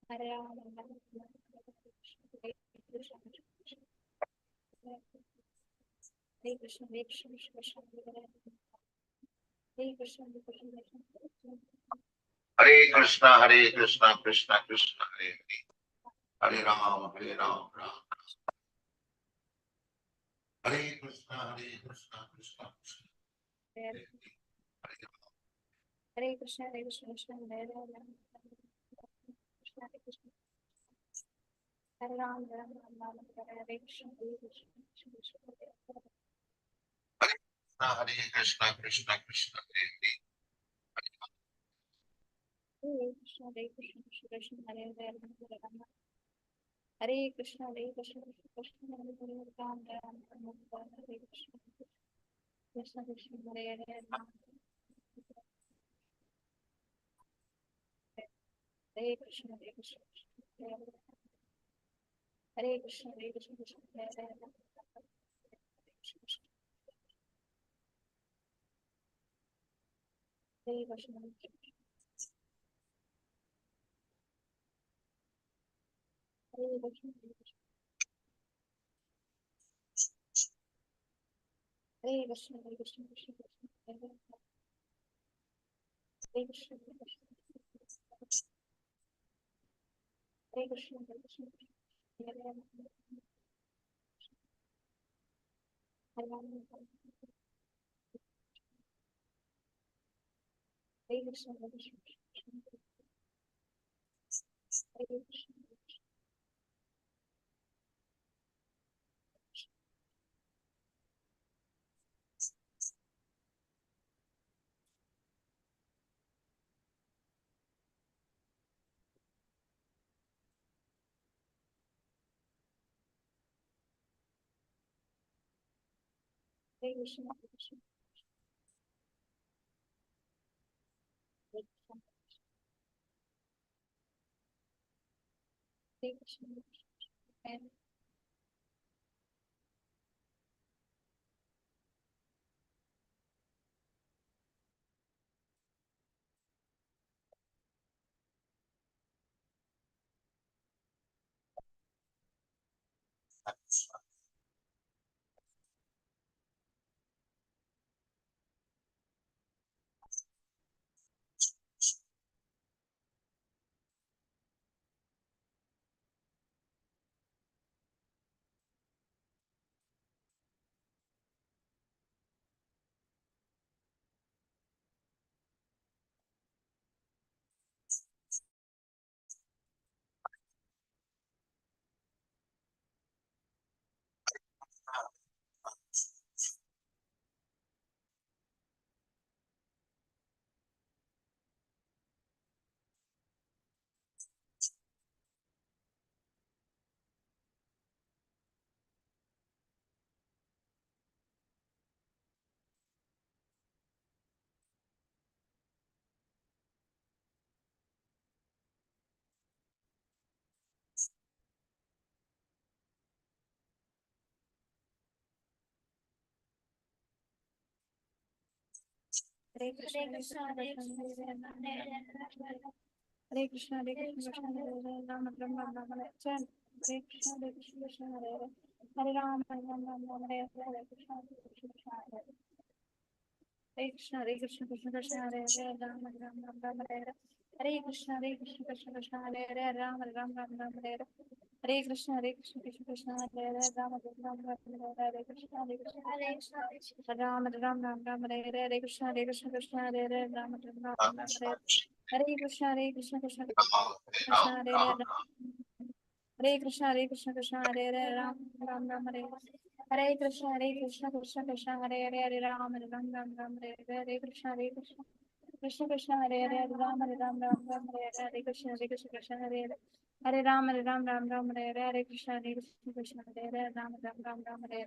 Hare Ram, Hare Krishna, Hare Krishna, Hare Krishna, Hare Krishna, Hare Krishna, Hare Krishna, Hare Krishna, Krishna Krishna, Hare Hare, Hare Ram, Ram Ram. Hare Krishna, Krishna Krishna, Hare Krishna, Hare Krishna, Krishna Hare Ram, Krishna Hare Krishna, Hare Ram, Ram Ram, Hare Krishna, Hare Krishna, Krishna Hare Krishna, Krishna Krishna, Hare Krishna, Hare Krishna, Krishna Hare Ram, Hare Krishna, Hare Krishna, Krishna Hare Ram, Ram Hare Krishna, Krishna Krishna Hare Ram, Hare Krishna, Hare Krishna, Hare Krishna, Hare Krishna, Krishna Hare Ram, Hare Krishna, Hare Krishna, Hare Krishna, Hare Krishna, Krishna Hare Ram, Hare Krishna, Hare Krishna, Hare Krishna, Hare Krishna, Hare Ram, Hare Ram, Hare Krishna, Hare Krishna, Hare Krishna, Hare Krishna, Hare Krishna, Hare Krishna, and Hare Krishna, Hare Krishna, Hare Krishna, Hare Krishna, Hare Ram, Ram Ram, Hare Chant. Hare Krishna, Hare Krishna, Krishna Hare Hare Ram, Ram Ram, Hare Krishna, Hare Krishna, Hare Krishna, Krishna Krishna, Hare Ram, Ram Ram, Hare Krishna, Hare Krishna, Krishna Krishna, Hare Ram, Ram Hare Hare Krishna, Hare Krishna, Krishna Krishna, Hare Ram, Ram Hare Krishna, Hare Krishna, Ram Hare Hare Krishna, Hare Krishna, Krishna Hare Ram, Ram Hare Hare Krishna, Hare Krishna, Krishna Krishna, Hare Ram, Hare Krishna, Hare Krishna, Krishna Hare Ram, Ram Hare Hare Krishna, Hare Krishna, Krishna Krishna, Hare Ram, Ram Hare Hare Krishna, Hare Krishna, Krishna Krishna, Hare Ram, Ram Hare Krishna, Krishna Hare Hare Ram, Ram Hare Hare Krishna, Hare Krishna, Krishna Hare Ram, Ram Hare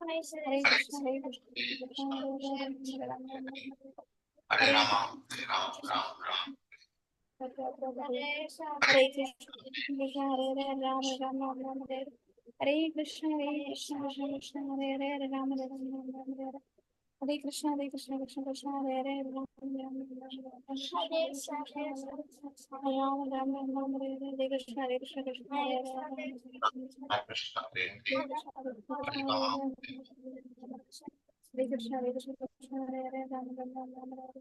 Hare Krishna, Hare Krishna, Krishna Hare Hare, Hare Hare Ram, Hare Ram, Ram Ram. Hare Krishna, Hare Hare, Ram Ram, Ram Ram, Hare Hare Krishna, Hare Krishna, Krishna Krishna, Hare Hare, Ram Ram, Ram Ram, Hare Hare. Hare Krishna, Hare Krishna, Krishna Krishna, Hare Hare, Ram Ram, Ram Ram, Ram Ram, Hare Hare. Hare Krishna, Hare Krishna, Krishna Hare Hare, Hare Krishna, Hare Hare, Hare Krishna, Hare Krishna, Hare Krishna, Krishna Hare Hare, Ram Ram, Ram Ram, Hare Hare.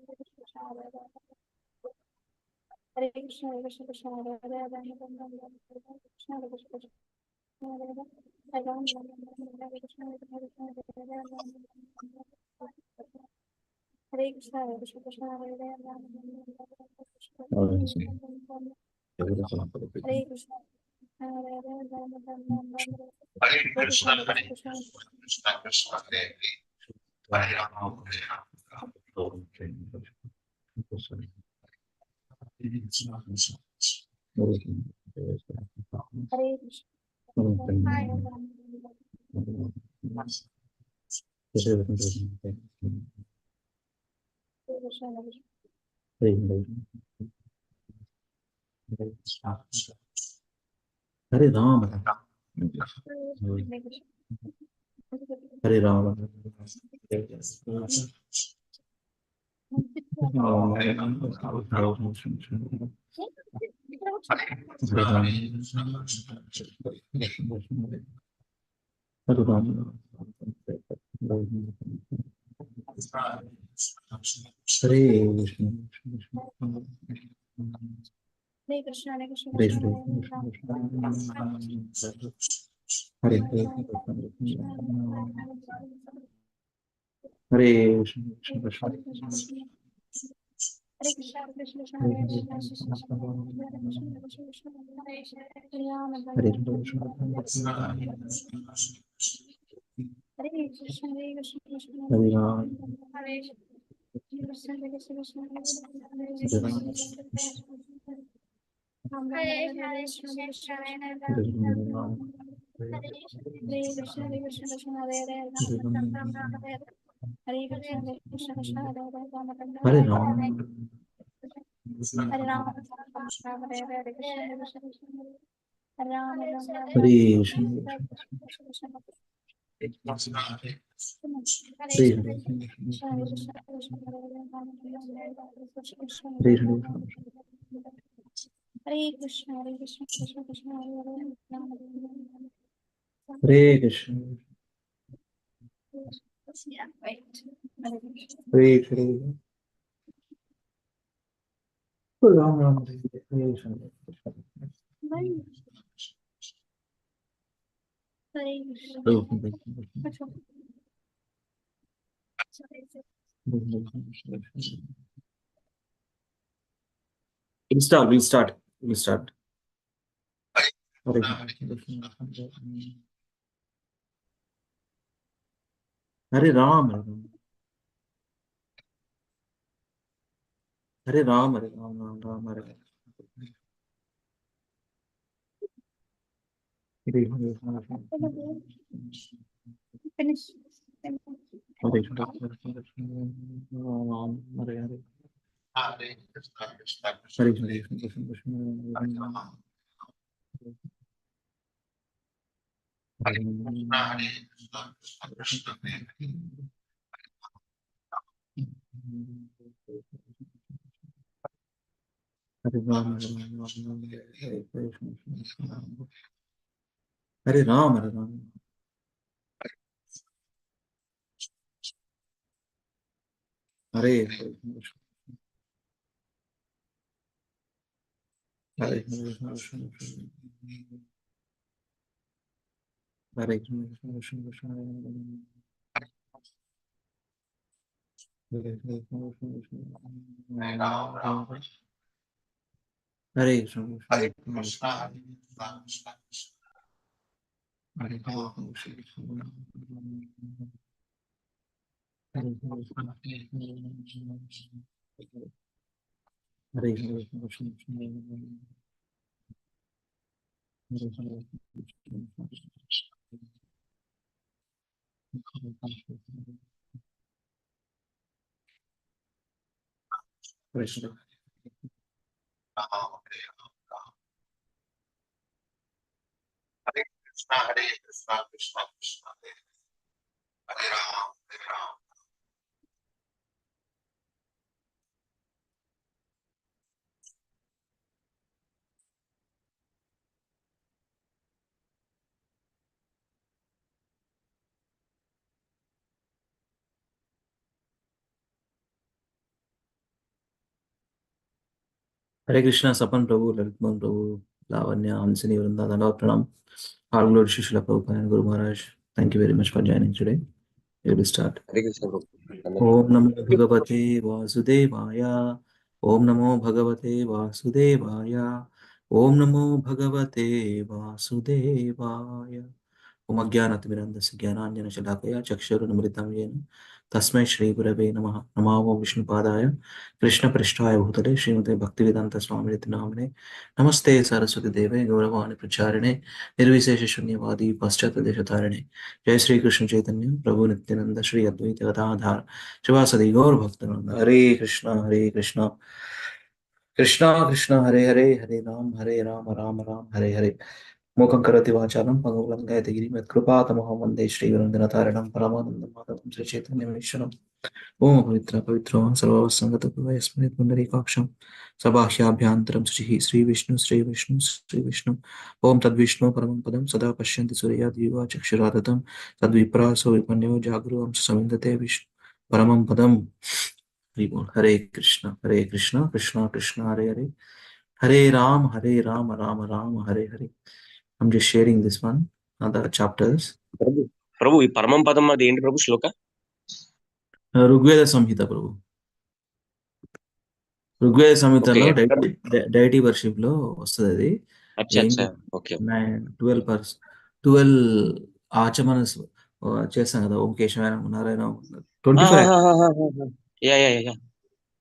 Hare Krishna, Hare Hare, Hare Krishna, Hare Krishna, Krishna Hare Hare, Ram Ram, Ram Ram, Hare Krishna, Hare Krishna, Hare Hare, Ram Ram, Hare Krishna, Hare Krishna, Hare Hare, Ram Ram, Hare Krishna, Hare Krishna, Krishna Hare Hare, Ram Ram, Hare Krishna, Hare Hare, Ram Ram, Hare Hare Krishna, Krishna, Hare Hare Krishna, Krishna, Krishna Hare Hare, Hare Ram, Hare Ram. Hare Krishna, Hare Ram, Hare Ram, Hare Krishna, Hare Krishna, Hare Krishna Hare Hare, Ram Hare Hare Krishna, Hare Krishna, Krishna Hare Hare, Ram Krishna, Hare Krishna, Hare Krishna, Krishna Hare Ram, Hare Hare Krishna, Hare Krishna, Krishna Hare Ram, Hare Krishna, Hare Krishna, Krishna Hare Hare Ram, Ram, Hare Krishna, Hare Krishna, Krishna Hare Hare Krishna, Hare Krishna, Krishna Hare Hare, Ram Hare Krishna, Hare Krishna, Krishna Hare Hare, Ram Hare Hare Ram, Hare Ram, Ram Hare Hare, Hare Krishna, Hare Krishna, Krishna Hare Ram, Ram Ram, Hare Krishna Krishna, Hare Hare Krishna, Hare Krishna, Krishna Hare Hare, Ram Ram, Hare Krishna, Hare Krishna, Hare Krishna, Krishna Krishna Hare Hare, Ram Ram. Hare Krishna, Yeah, right. Hare Krishna. Hare Hare Ram Ram, Hare Krishna, Hare Krishna. We'll start. Hare Hare Ram, Hare Ram, Hare Ram, Ram Ram, Hare Hare. Finish. Hare Ram, Hare Hare. Hare Krishna, Krishna Krishna Hare Hare Hare, Hare Ram, Hare Krishna, Hare Krishna, Krishna Krishna Hare Hare, Hare Ram, Hare Ram. Hare Krishna, Hare Krishna, Hare Krishna, Hare Ram, Ram, Hare Krishna, Hare Krishna, Hare Krishna, Krishna Krishna Hare Krishna. Ram, Hare Krishna, Krishna Krishna, Hare Ram, Hare Ram. Hare Krishna, Sapan Prabhu, Lalitman Prabhu, Lavanya, Hansini, Vrinda, Dandavat Pranam. All glory to Srila Prabhupada and Guru Maharaj. Thank you very much for joining today. We will start. Hare Krishna Prabhu. Om Namo Bhagavate Vasudevaya. Om Namo Bhagavate Vasudevaya. Om Namo Bhagavate Vasudevaya. Om Ajnanaatimirandasya Jnananjana Chakshurunamritam Yena Tasmai Shri Gurave Namaha Namo Vishnupadaya Krishna Prishtaya Bhutale Srimate Bhaktivedanta Swamiti Namane Namaste Saraswati Deve Gauravani Pracharine Nirvisesha Shunyavadi Paschata Deshatarine Jai Sri Krishna Chaitanya Prabhu Nityananda Shri Advaita Gadadhar Shivasadi Gaur Bhaktananda Hare Krishna Hare Krishna Krishna Krishna Hare Hare Hare Ram Ram Ram Hare Hare Mukam karati vachalam pangalam gayate giri met krupatamaha vande Shri Gurundanataranam Paramanandam Madhavam Sri Chaitanya Mishanam Om Pavitra Pavitro Sarva Sangata Pavayasmrit Pundarikaksham Sabhahyabhyantaram Sri Vishnu Om Tad Vishnu Paramam Padam Sada Pashyanti Surya Diva Chakshuradatam Tad Vipraso Vipanyo Jagruvam Samindate Vishnu Paramam Padam Hare Krishna Krishna Krishna Hare Hare Hare Ram Rama Rama Hare Hare. I'm just sharing this one, other chapters. Prabhu, ఈ పరమం పదం అది ఏంటి ప్రభు శ్లోక? Rigveda Samhita, Prabhu. Rigveda Samhitalo deity worship లో వస్తుంది అది. అచ్చా అచ్చా ఓకే 12 ఆచమనస్ చేస్తాం కదా. ఓం కేశవాయ నారాయణ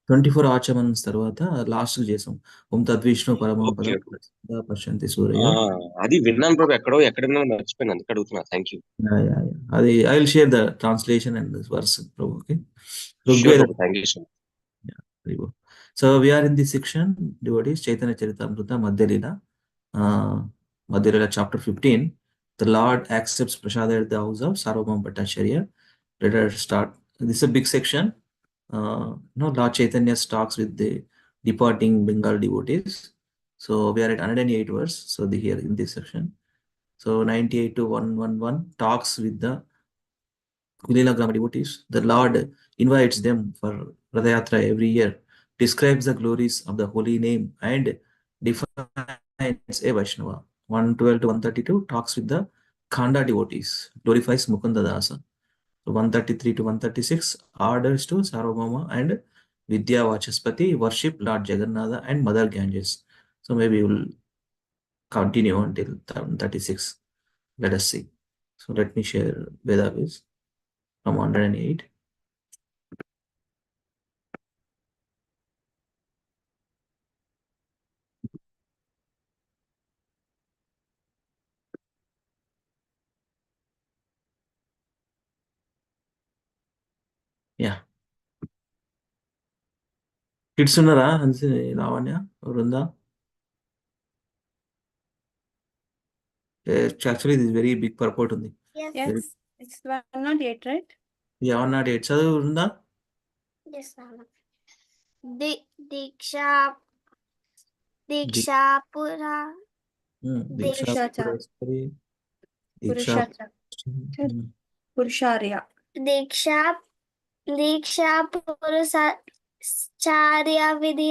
24 ఆచమన్స్ తర్వాత లాస్ట్ చేసాం. ఓం తద్విష్ణు పరమం పదం పశ్యంతి సూర్య. అది విన్నాను ప్రభు, ఎక్కడ విన్నాను మర్చిపోయాను, అందుకు అడుగుతున్నా. Thank you. అది I will share the translation and verse ప్రభు. Okay. Thank you so much. So we are in this section, devotees, Chaitanya Charitamrita Madhya Lila. Madhya Lila chapter 15. The Lord accepts prasada at the house of Sarvabhauma Bhattacharya. Let us start. This is a big section. Lord Chaitanya talks with the departing Bengal devotees. So we are at 108 verse. So here in this section. So 98 to 111 talks with the Kulila Grama devotees. The Lord invites them for Radhayatra every year, describes the glories of the holy name and defines a Vaishnava. 112 to 132 talks with the Khanda devotees, glorifies Mukunda Dasa. So 133 to 136 orders to Sarvabhauma and Vidya Vachaspati worship Lord Jagannatha and Mother Ganges. So maybe we will continue until 36. Let us see. So let me share Vedavis from 108. Yeah. Kids ఉన్నారా? Hansini, Lavanya, Vrinda? Actually this is very big purport ఉంది. Yes, it's 108, right? Yeah, 108. చదువు Vrinda. Yes, Dikshapura. Purusharya. Dikshapurusharya Vidhi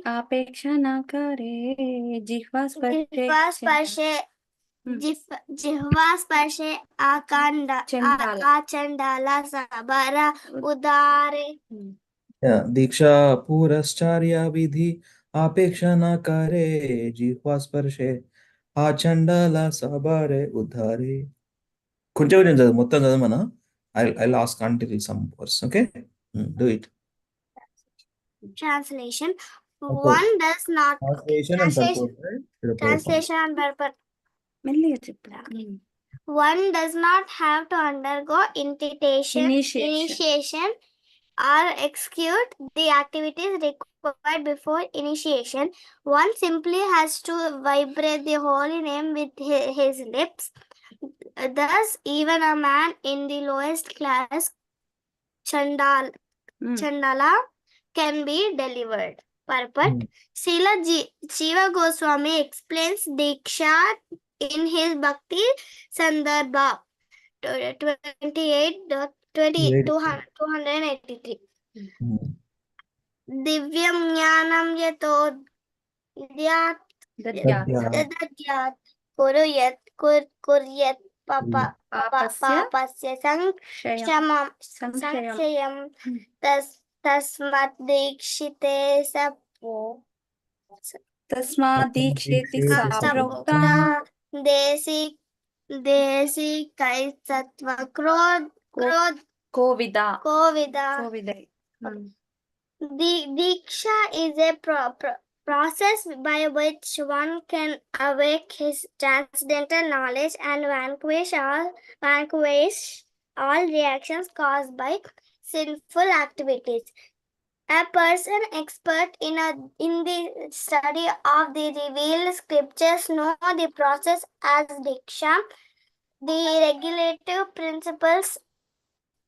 Apeksha na kare jihva sparshe achandala sabara udare. Diksha Purascharya Vidhi Apeksha na kare jihva sparshe achandala sabare udhare. కొంచెం చదువు, మొత్తం చదవమనా? I'll ask until some verse. Okay, do it. Translation. One does not. Translation and purport. Translation and purport. one does not have to undergo initiation or execute the activities required before initiation. One simply has to vibrate the holy name with his lips. Thus, even a man in the lowest class, Chandala, can be delivered. Purport. Srila Jiva Goswami explains Diksha in his Bhakti Sandarbha 283. Divyam Jnanam Yato Dadyat Kuryat Papasya Sanshayam Tasmat Dikshite Sapo तस्मादीक्षेति सा प्रोक्ता Desi Kai Sattva कोविदा Kovida. Diksha is a process by which one can awake his transcendental knowledge and vanquish all reactions caused by sinful activities. A person expert in the study of the revealed scriptures know the process as Diksha. The regulative principles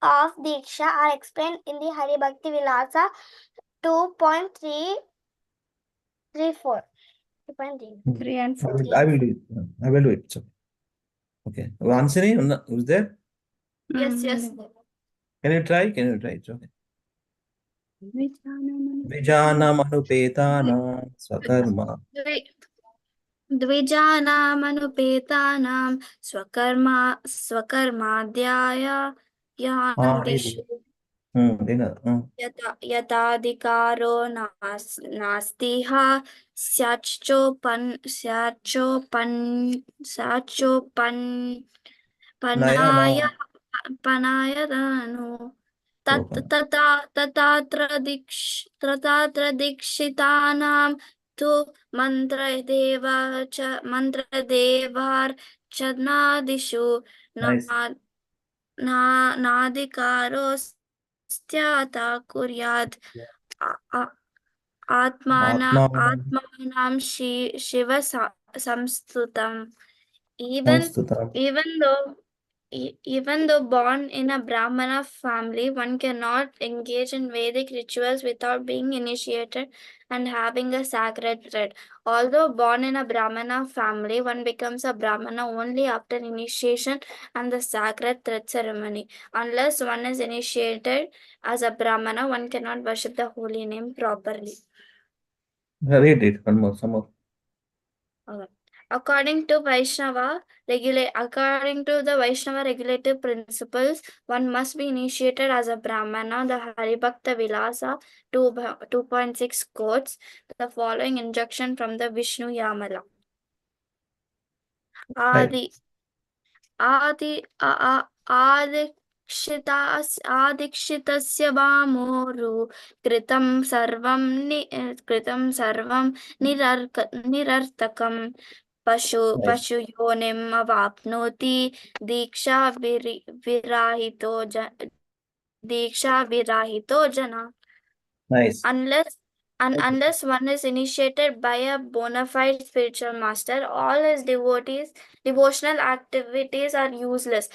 of Diksha are explained in the Hari Bhakti Vilasa 2.334. 3 and 4. I will do it. I will do it. Okay. Vansini, who's there? Yes. Can you try? It's okay. Vijanamanupetanam swakarma. द्विजानामनुपेतानां स्वकर्माद्याय यानदिषु यताधिकारो नास्तिह स्याच्चोपन्नायदानो तत्र दीक्षितानां तु मन्त्रदेवार्चनादिषु नाधिकारोऽस्त्याता कुर्यात् आत्मानं Shiv संस्तुतम्. Even though born in a Brahmana family, one cannot engage in Vedic rituals without being initiated and having a sacred thread. Although born in a Brahmana family, one becomes a Brahmana only after initiation and the sacred thread ceremony. Unless one is initiated as a Brahmana, one cannot worship the holy name properly. Read it. Some more. Okay. According to the Vaishnava regulative principles, one must be initiated as a Brahmana. The Haribhakta Vilasa 2.6 quotes the following injunction from the Vishnu Yamala. Adikshitasya vamoru kritam sarvam nirartakam pashu yonim avapnoti diksha virahito jana. Nice. Unless one is initiated by a bona fide spiritual master, all his devotional activities are useless.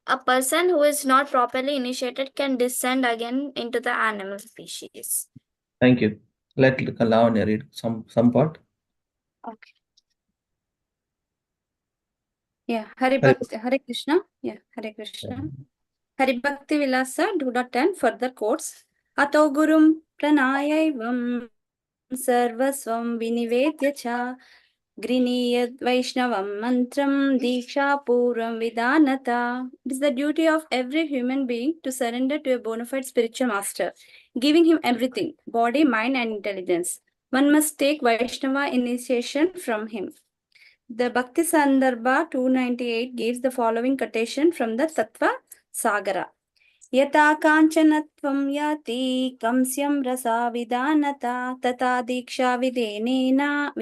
A person who is not properly initiated can descend again into the animal species. Thank you. Let Lavanya read some part. Okay. Yeah, Hare Krishna. Yeah, Hare Krishna. Hari Bhakti Vilasa 2.10 further quotes. Ato gurum pranayaivam sarvasvam vinivedya cha griniyad vaishnavam mantram diksha puram vidanata. It is the duty of every human being to surrender to a bona fide spiritual master, giving him everything, body, mind and intelligence. One must take Vaishnava initiation from him. The Bhakti Sandarbha 298 gives the following quotation from the Tattva Sagara. Yata kanchanatvam yati kamsyam rasa vidanata tata diksha vidanena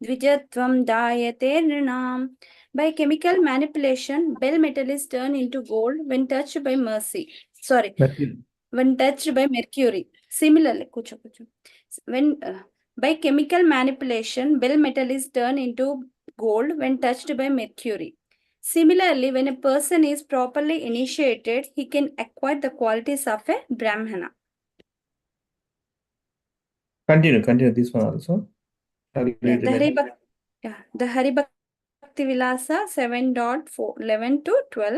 dvijatvam dayate rinam By chemical manipulation, bell metal is turned into gold when touched by Mercury. when touched by mercury. Similarly, when by chemical manipulation, bell metal is turned into gold when touched by mercury. Similarly, when a person is properly initiated, he can acquire the qualities of a Brahmana. Continue this one also. Yeah, the Haribhakti Vilasa 7.411 to 12.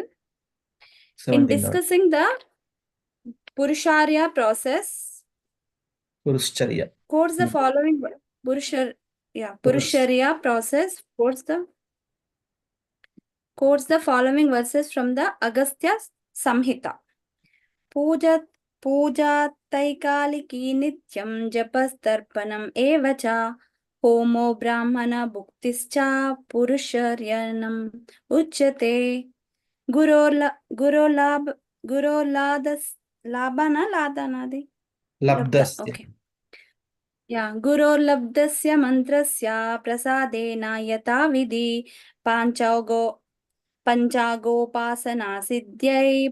In 17. discussing the Purusharya process, Puruscharya. quotes the following Purusharya process, quotes the following verses from the Agastya Samhita. Puja Taikaaliki Nityam Japastarpanam Evacha Homo Brahmana Bhuktischa Purusharyanam Uchyate Gurolabhana Ladanadi. Labdasya. Okay. Yeah, Gurolabdasya mantrasya prasadena yata vidhi panchagopasana siddhyai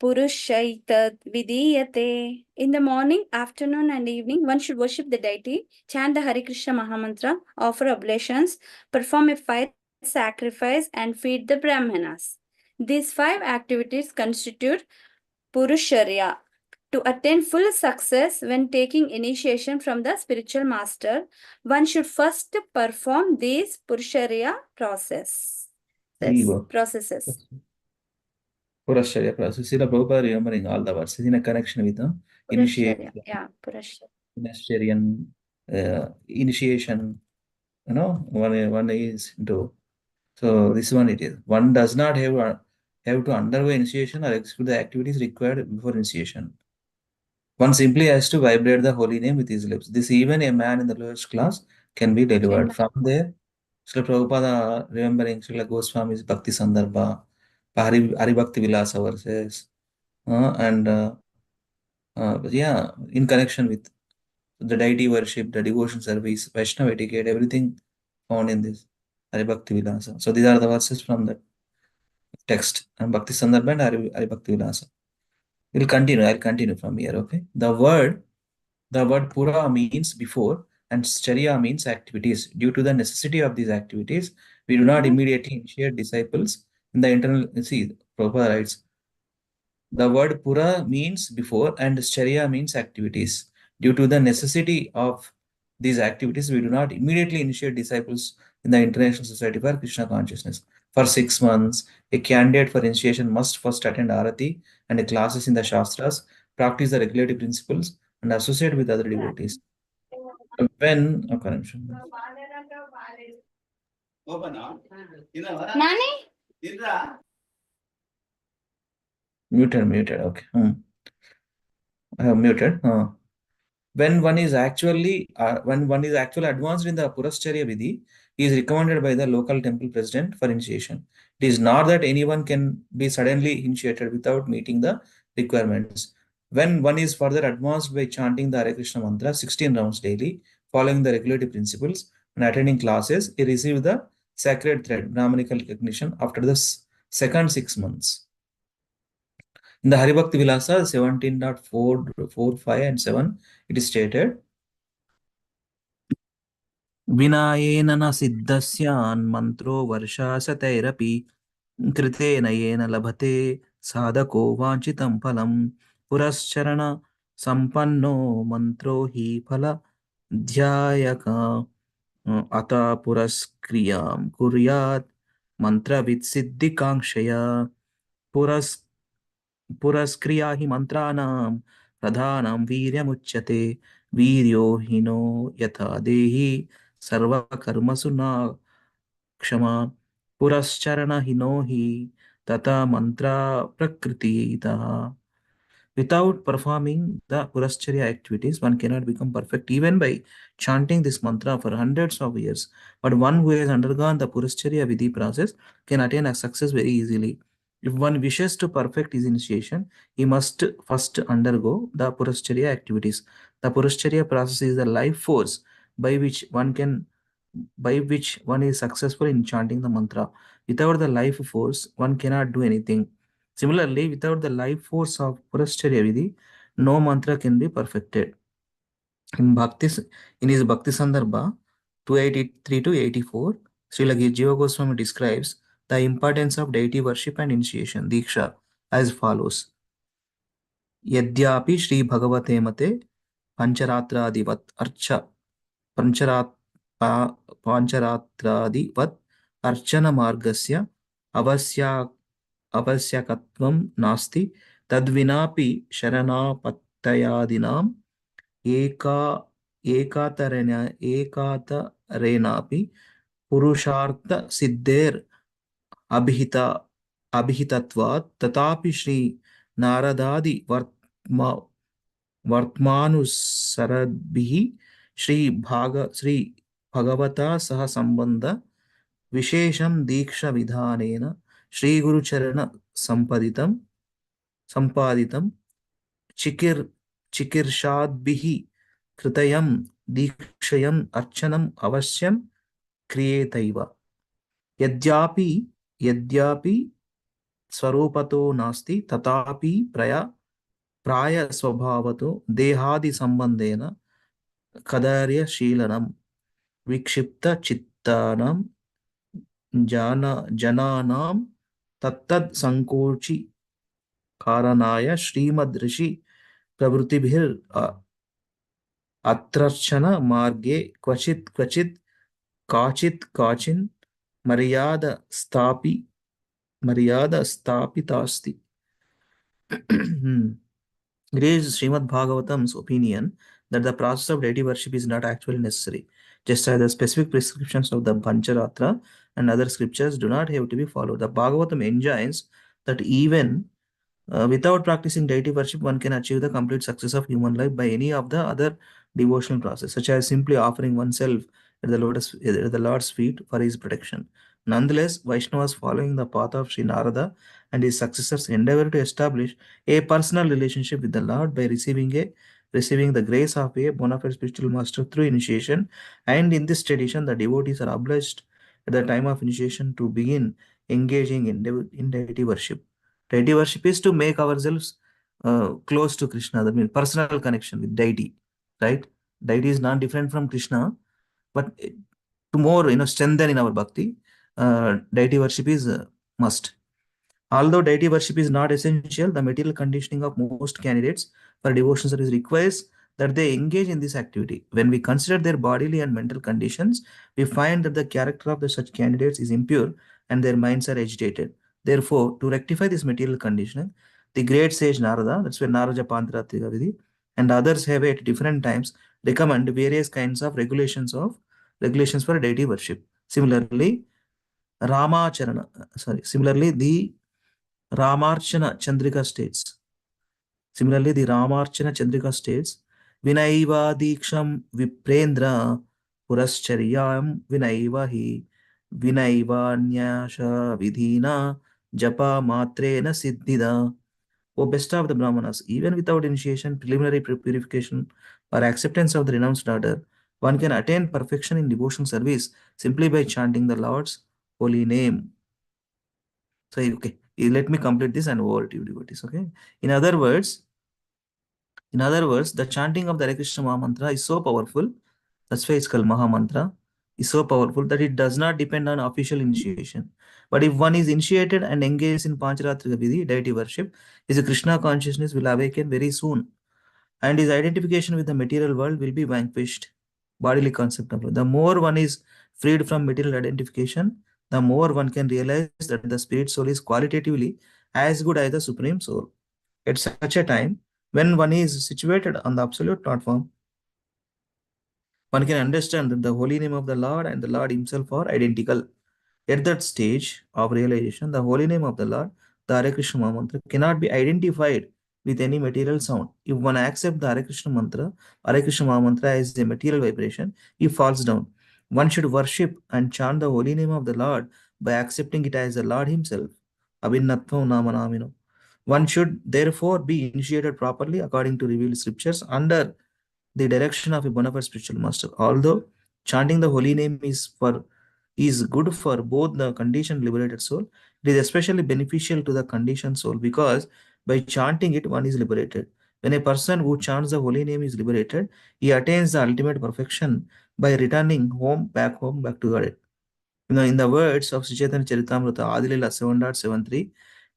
purushaitat vidiyate. In the morning, afternoon, and evening, one should worship the deity, chant the Hare Krishna Mahamantra, offer oblations, perform a fire sacrifice, and feed the Brahmanas. These 5 activities constitute Purusharya. To attain full success when taking initiation from the spiritual master, one should first perform these Purusharya processes. Purusharya process. Srila Prabhupada remembering all the verses in a connection with the initiation. Yeah, Purusharya. Initiation. You know, one is into. So this one it is. One does not have to undergo initiation or execute the activities required before initiation. One simply has to vibrate the holy name with his lips. This even a man in the lowest class can be delivered. From there, Srila Prabhupada remembering Srila Goswami's Bhakti Sandarbha, Haribhakti Vilasa verses, in connection with the deity worship, the devotion service, Vaishnava etiquette, everything found in this Haribhakti Vilasa. So these are the verses from the text, and Bhakti Sandarbha and Haribhakti Vilasa. I'll continue from here, okay? The word pura means before and charya means activities. Due to the necessity of these activities, we do not immediately initiate disciples in the internal. See, Prabhupada writes, the word pura means before and charya means activities. Due to the necessity of these activities, we do not immediately initiate disciples in the International Society for Krishna Consciousness. For 6 months, a candidate for initiation must first attend Arati and classes in the Shastras, practice the regulative principles, and associate with other devotees. When muted. Okay. I have muted. When one is actually advanced in the Purascharya Vidhi, he is recommended by the local temple president for initiation. It is not that anyone can be suddenly initiated without meeting the requirements. When one is further advanced by chanting the Hare Krishna mantra 16 rounds daily, following the regulative principles and attending classes, he receives the sacred thread, Brahmanical recognition, after the second 6 months. In the Haribhakti Vilasa 17.4, 5 and 7, it is stated, Vinayena na siddhasyan mantro varshasateirapi kritena yena labhate sadhako vanchitam phalam purascharana sampanno mantro hi phala dhyayaka ata puraskriyam kuryat mantra vitsiddhikangshaya पुरस्क्रिया हि मन्त्राणां प्रधानं वीर्यमुच्यते वीर्यो हिनो यथा देहि सर्वकर्मसु न क्षमा पुरश्चरणहीनो हि तथा mantra prakritidah. Without performing the Purascharya activities, one cannot become perfect even by chanting this mantra for hundreds of years. But one who has undergone the Purascharya Vidhi process can attain a success very easily. If one wishes to perfect his initiation, he must first undergo the Purascharya activities. The Purascharya process is the life force by which one is successful in chanting the mantra. Without the life force, one cannot do anything. Similarly, without the life force of Purashcharya Vidhi, no mantra can be perfected. In in his Bhakti Sandarbha 283 to 84, Srila Jiva Goswami describes the importance of deity worship and initiation, Diksha, as follows. Yadyapi Shri Bhagavate Mate Pancharatradivat Archa Pancharat Pancharatradivat Archana Margasya Avasya Avasyakatvam Nasti Tadvinapi Sharanapattayadinam Eka Ekatarenapi Purushartha Siddher Abhita Abhitatvat Tatapi Shri Naradadi Vartmanusarabhihi Shri Bhagavata Saha Sambandha Vishesham Diksha Vidhanena Shri Guru Charana Sampaditam Chikir Chikirshadbihi Kritayam Dikshayam Archanam Avasyam Kriyetaiva Yadyapi Swarupato Nasti Tatapi Praya Swabhavato Dehadi Sambandena Kadarya Shilanam Vikshipta Chittanam Jananam Tattad Sankochi Karanaya Srimad Rishi Pravrutibhir Atrachana Marge Kvachit Kachin Maryada Stapitasti. It is Srimad Bhagavatam's opinion that the process of deity worship is not actually necessary, just as the specific prescriptions of the Pancharatra and other scriptures do not have to be followed. The Bhagavatam enjoins that even without practicing deity worship, one can achieve the complete success of human life by any of the other devotional process, such as simply offering oneself at the Lord's feet for his protection. Nonetheless, Vaishnavas following the path of Sri Narada and his successors endeavor to establish a personal relationship with the Lord by receiving the grace of a bona fide spiritual master through initiation. And in this tradition, the devotees are obliged at the time of initiation to begin engaging in deity worship. Deity worship is to make ourselves close to Krishna. That means personal connection with deity, right? Deity is not different from Krishna, but to more strengthen in our bhakti, deity worship is must. Although deity worship is not essential, the material conditioning of most candidates for devotion service requires that they engage in this activity. When we consider their bodily and mental conditions, we find that the character of such candidates is impure and their minds are agitated. Therefore, to rectify this material conditioning, the great sage Narada, that's where Narada Pantratriga Vidhi, and others have at different times recommend various kinds of regulations for deity worship. Similarly, the Ramarchana Chandrika states. Similarly, the Ramarchana Chandrika states, Vinaiva Diksham Viprendra Purascharyam Vinaiva hi Vinaiva Nyasha Vidhina Japa Matrena Siddhida. O best of the Brahmanas, even without initiation, preliminary purification, or acceptance of the renounced order, one can attain perfection in devotional service simply by chanting the Lord's holy name. So, okay, let me complete this and over to you, devotees. Okay. In other words, the chanting of the Hare Krishna Maha Mantra is so powerful. That's why it's called Maha Mantra. Is so powerful that it does not depend on official initiation. But if one is initiated and engaged in Pancharatra Vidhi, deity worship, his Krishna consciousness will awaken very soon, and his identification with the material world will be vanquished. Bodily concept of the more one is freed from material identification, the more one can realize that the spirit soul is qualitatively as good as the supreme soul. At such a time, when one is situated on the absolute platform, one can understand that the holy name of the Lord and the Lord himself are identical. At that stage of realization, the holy name of the Lord, the Hare Krishna mantra, cannot be identified with any material sound. If one accepts the Hare Krishna mantra as a material vibration, he falls down. One should worship and chant the holy name of the Lord by accepting it as the Lord himself. Abhinnatvam namanamino. One should therefore be initiated properly according to revealed scriptures under the direction of a bona fide spiritual master. Although chanting the holy name is for is good for both the conditioned liberated soul. It is especially beneficial to the conditioned soul because by chanting it, one is liberated. When a person who chants the holy name is liberated, he attains the ultimate perfection by returning home, back to God. In the words of Sri Chaitanya Charitamrita, Adilila 7.73,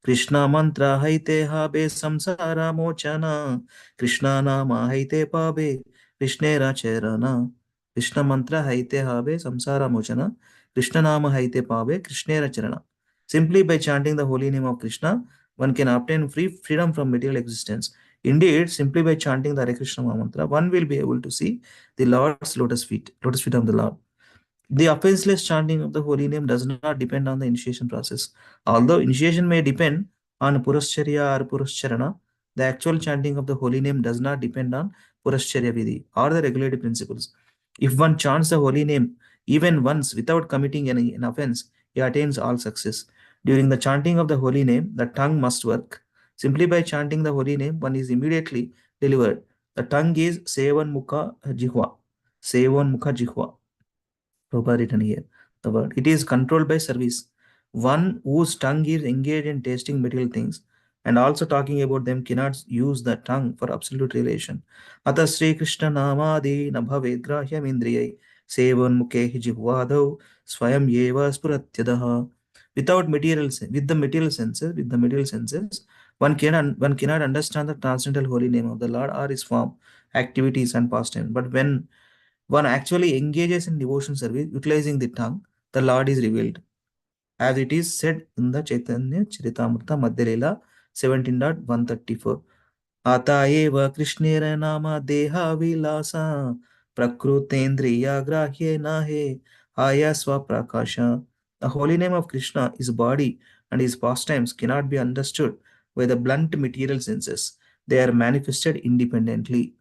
Krishna mantra haite habe samsara mochana, Krishna nama haite pabe, Krishnera charana. Krishna mantra haite habe samsara mochana, Krishna nama haite pabe, Krishnera charana. Simply by chanting the holy name of Krishna, one can obtain freedom from material existence. Indeed, simply by chanting the Hare Krishna mantra, one will be able to see the Lord's lotus feet of the Lord. The offenseless chanting of the holy name does not depend on the initiation process. Although initiation may depend on Purascharya or Purascharana, the actual chanting of the holy name does not depend on Purascharya Vidhi or the regulative principles. If one chants the holy name even once without committing an offense, he attains all success. During the chanting of the holy name, the tongue must work. Simply by chanting the holy name, one is immediately delivered. The tongue is Sevan Mukha Jihva. Sevan Mukha Jihva. Prabhupada written here. The word. It is controlled by service. One whose tongue is engaged in tasting material things and also talking about them cannot use the tongue for absolute revelation. Ata Sri Krishna Namadi Nabhaved Grahyam Indriyai Sevan Mukhe Jivvadau Swayam Yeva Spuratyadaha. Without with the material senses, one cannot understand the transcendental holy name of the Lord or his form, activities, and pastime. But when one actually engages in devotion service utilizing the tongue, the Lord is revealed. As it is said in the Chaitanya Charitamrita Madhya Leela 17.134. Ata eva Krishnera nama deha vilasa prakrutendriya grahye nahe ayasva prakasha. The holy name of Krishna, his body and his pastimes cannot be understood by the blunt material senses. They are manifested independently.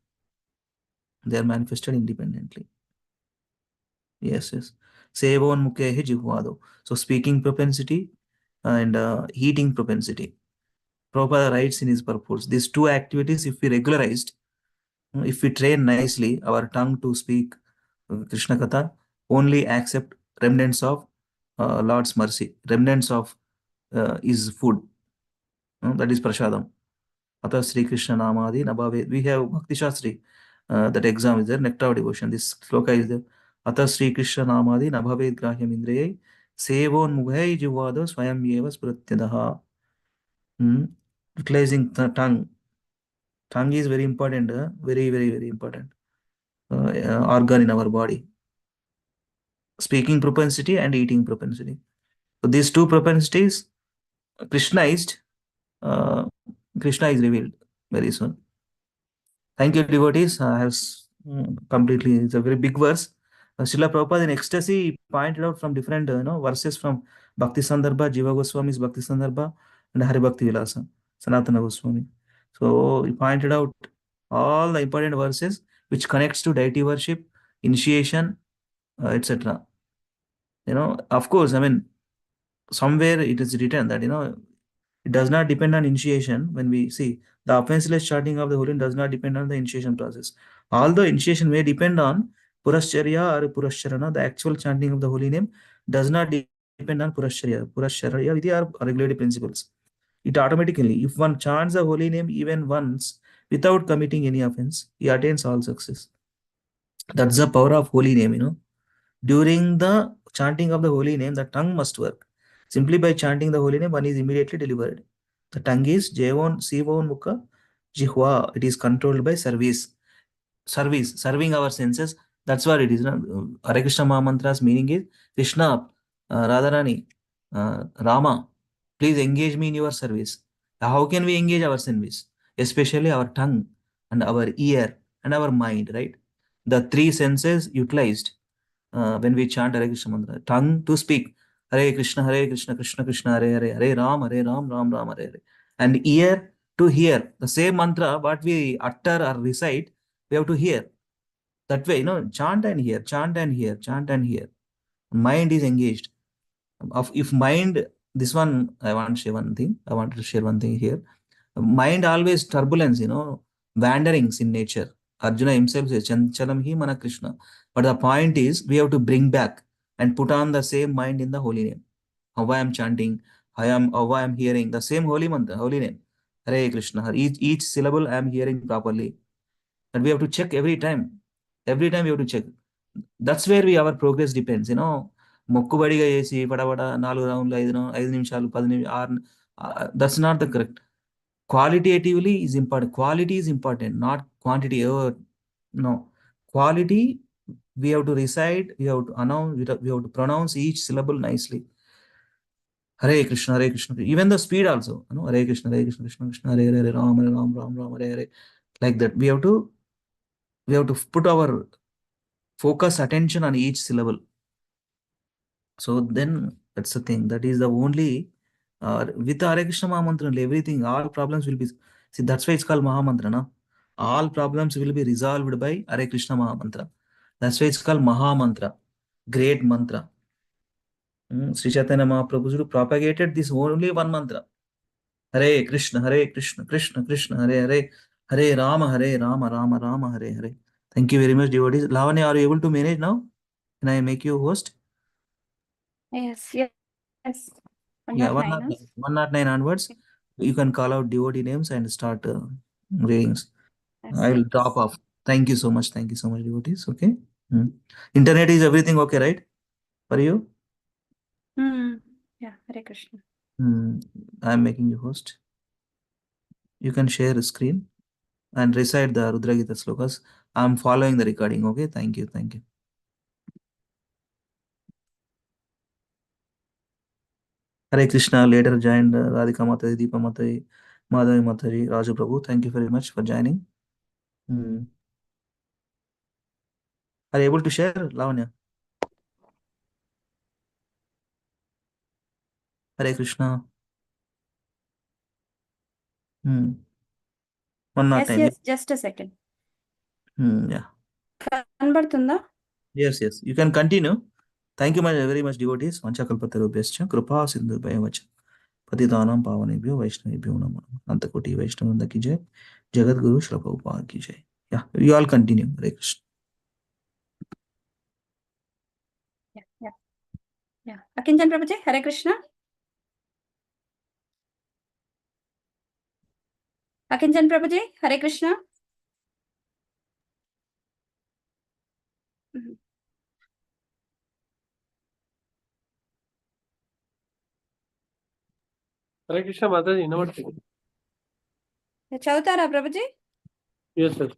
Yes. Sevon mukehi jihvado. So speaking propensity and eating propensity. Prabhupada writes in his purpose, these two activities, if we regularized, if we train nicely our tongue to speak Krishna Katha, only accept remnants of Lord's mercy, remnants of his food, that is Prashadam. Atha Sri Krishna Namadi Nabhave. We have Bhakti Shastri. That exam is there. Nectar of Devotion. This sloka is there. Atha Sri Krishna Namadi Nabhave Grahyam Indriyai Sevon Mughai Jivado Swayam Yeva Spuratyadaha. Utilizing the tongue. Tongue is very important. Very important. Organ in our body. Speaking propensity and eating propensity. So these two propensities, Krishna is revealed very soon. Thank you, devotees. I have completely, it's a very big verse. Srila Prabhupada in ecstasy pointed out from different verses from Bhakti Sandarbha, Jiva Goswami's Bhakti Sandarbha, and Hari Bhakti Vilasa, Sanatana Goswami. So he pointed out all the important verses which connects to deity worship, initiation, etc. Of course, I mean, somewhere it is written that, it does not depend on initiation. When we see the offenseless chanting of the holy name does not depend on the initiation process. Although initiation may depend on Purascharya or Purascharana, the actual chanting of the holy name does not depend on Purascharya with our regulative principles. It automatically, if one chants the holy name even once without committing any offense, he attains all success. That's the power of holy name, During the chanting of the holy name, the tongue must work. Simply by chanting the holy name, one is immediately delivered. The tongue is Jevon, Sivon, Mukha, Jihwa. It is controlled by service. Serving our senses. That's what it is. Hare Krishna Mahamantra's meaning is Krishna, Radharani, Rama, please engage me in your service. How can we engage our service? Especially our tongue and our ear and our mind, right? The three senses utilized when we chant Hare Krishna mantra. Tongue to speak Hare Krishna, Krishna Krishna, Hare Hare, Hare Ram, Ram Ram, Hare Hare. And ear to hear the same mantra, what we utter or recite, we have to hear. That way, chant and hear, chant and hear, chant and hear. Mind is engaged. If mind, this one, I want to share one thing here. Mind always turbulence, wanderings in nature. Arjuna himself says, Chanchalam hi mana Krishna. But the point is, we have to bring back. and put on the same mind in the holy name. How I am chanting, how I am hearing the same holy mantra, holy name. Hare Krishna. Each syllable I am hearing properly. And we have to check every time. Every time we have to check. That's where our progress depends. మొక్కుబడిగా చేసి పడబడ 4 రౌండ్లు 5 నిమిషాలు 10 నిమిషాలు 6 that's not the correct. Qualitatively is important. Quality is important, not quantity. No. Quality, we have to recite, we have to announce, we have to pronounce each syllable nicely. Hare Krishna, Hare Krishna. Even the speed also. Hare Krishna, Hare Krishna, Krishna Krishna, Hare Hare, Ram Hare Ram, Ram Ram, Hare Hare. Like that. We have to put our focus attention on each syllable. So then that's the thing. That is the only with the Hare Krishna Mahamantra, everything, all problems will be. See, that's why it's called Mahamantra. No? All problems will be resolved by Hare Krishna Mahamantra. That's why it's called Mahamantra, great mantra. Sri Chaitanya Mahaprabhu propagated this only one mantra. Hare Krishna, Krishna Krishna, Hare Hare, Hare Rama, Rama Rama, Hare Hare. Thank you very much, devotees. Lavanya, are you able to manage now? Can I make you host? Yes. Yeah, 109. 109 onwards. You can call out devotee names and start readings. Yes, I will drop off. Thank you so much. Thank you so much, devotees. Okay. Internet is everything okay, right? For you? Yeah, Hare Krishna. I am making you host. You can share the screen and recite the RudraGita slokas. I am following the recording. Okay. Thank you. Thank you. Hare Krishna later joined Radhika Mataji, Deepa Mataji, Madhavi Mataji, Raju Prabhu. Thank you very much for joining. Are you able to share, Lavanya? Hare Krishna. 109. Yes, just a second. Yeah. కనబడుతుందా? Yes. You can continue. Thank you very much, devotees. Vanchakalpatarubhyascha kripa sindhubhyavacha patitanam pavanebhyo vaishnavibhyo namo antakoti vaishnavanda ki jai jagat guru Srila Prabhupada ki jai. Yeah, you all continue. Hare Krishna. Yeah. Akinjan Prabhuji, Hare Krishna. Akinjan Prabhuji, Hare Krishna. Hare Krishna Mataji, namaste. చదువుతారా Prabhuji? Yes, sir.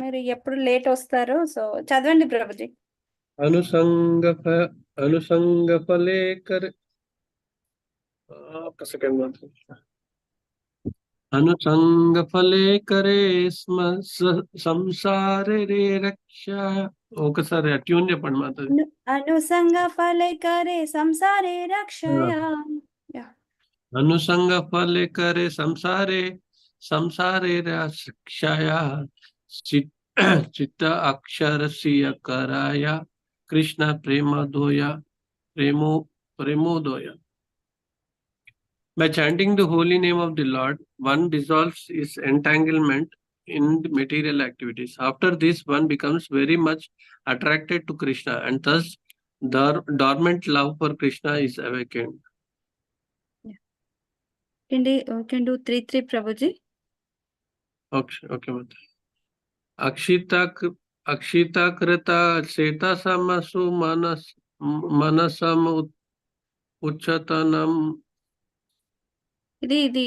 మీరు ఎప్పుడు late వస్తారు, so చదవండి ప్రభుజీ. అనుసంగ ఫలే కరే ఒక second మాత్రం. అనుసంగ ఫలే కరే సంసారే రే రక్ష. ఒకసారి tune చెప్పండి మాతాజీ. అనుసంగ ఫలే కరే సంసారే రక్షయ. అనుసంగ ఫలే కరే సంసారే రక్షయ చిత్త అక్షరస్య కరాయ Krishna ప్రేమోదయ. By chanting the holy name of the Lord, one dissolves his entanglement in the material activities. After this, one becomes very much attracted to Krishna, and thus dormant love for Krishna is awakened. Can do 3 Prabhuji. Okay, Mata. Akshita krita seta samasu manasam uchatanam. ఇది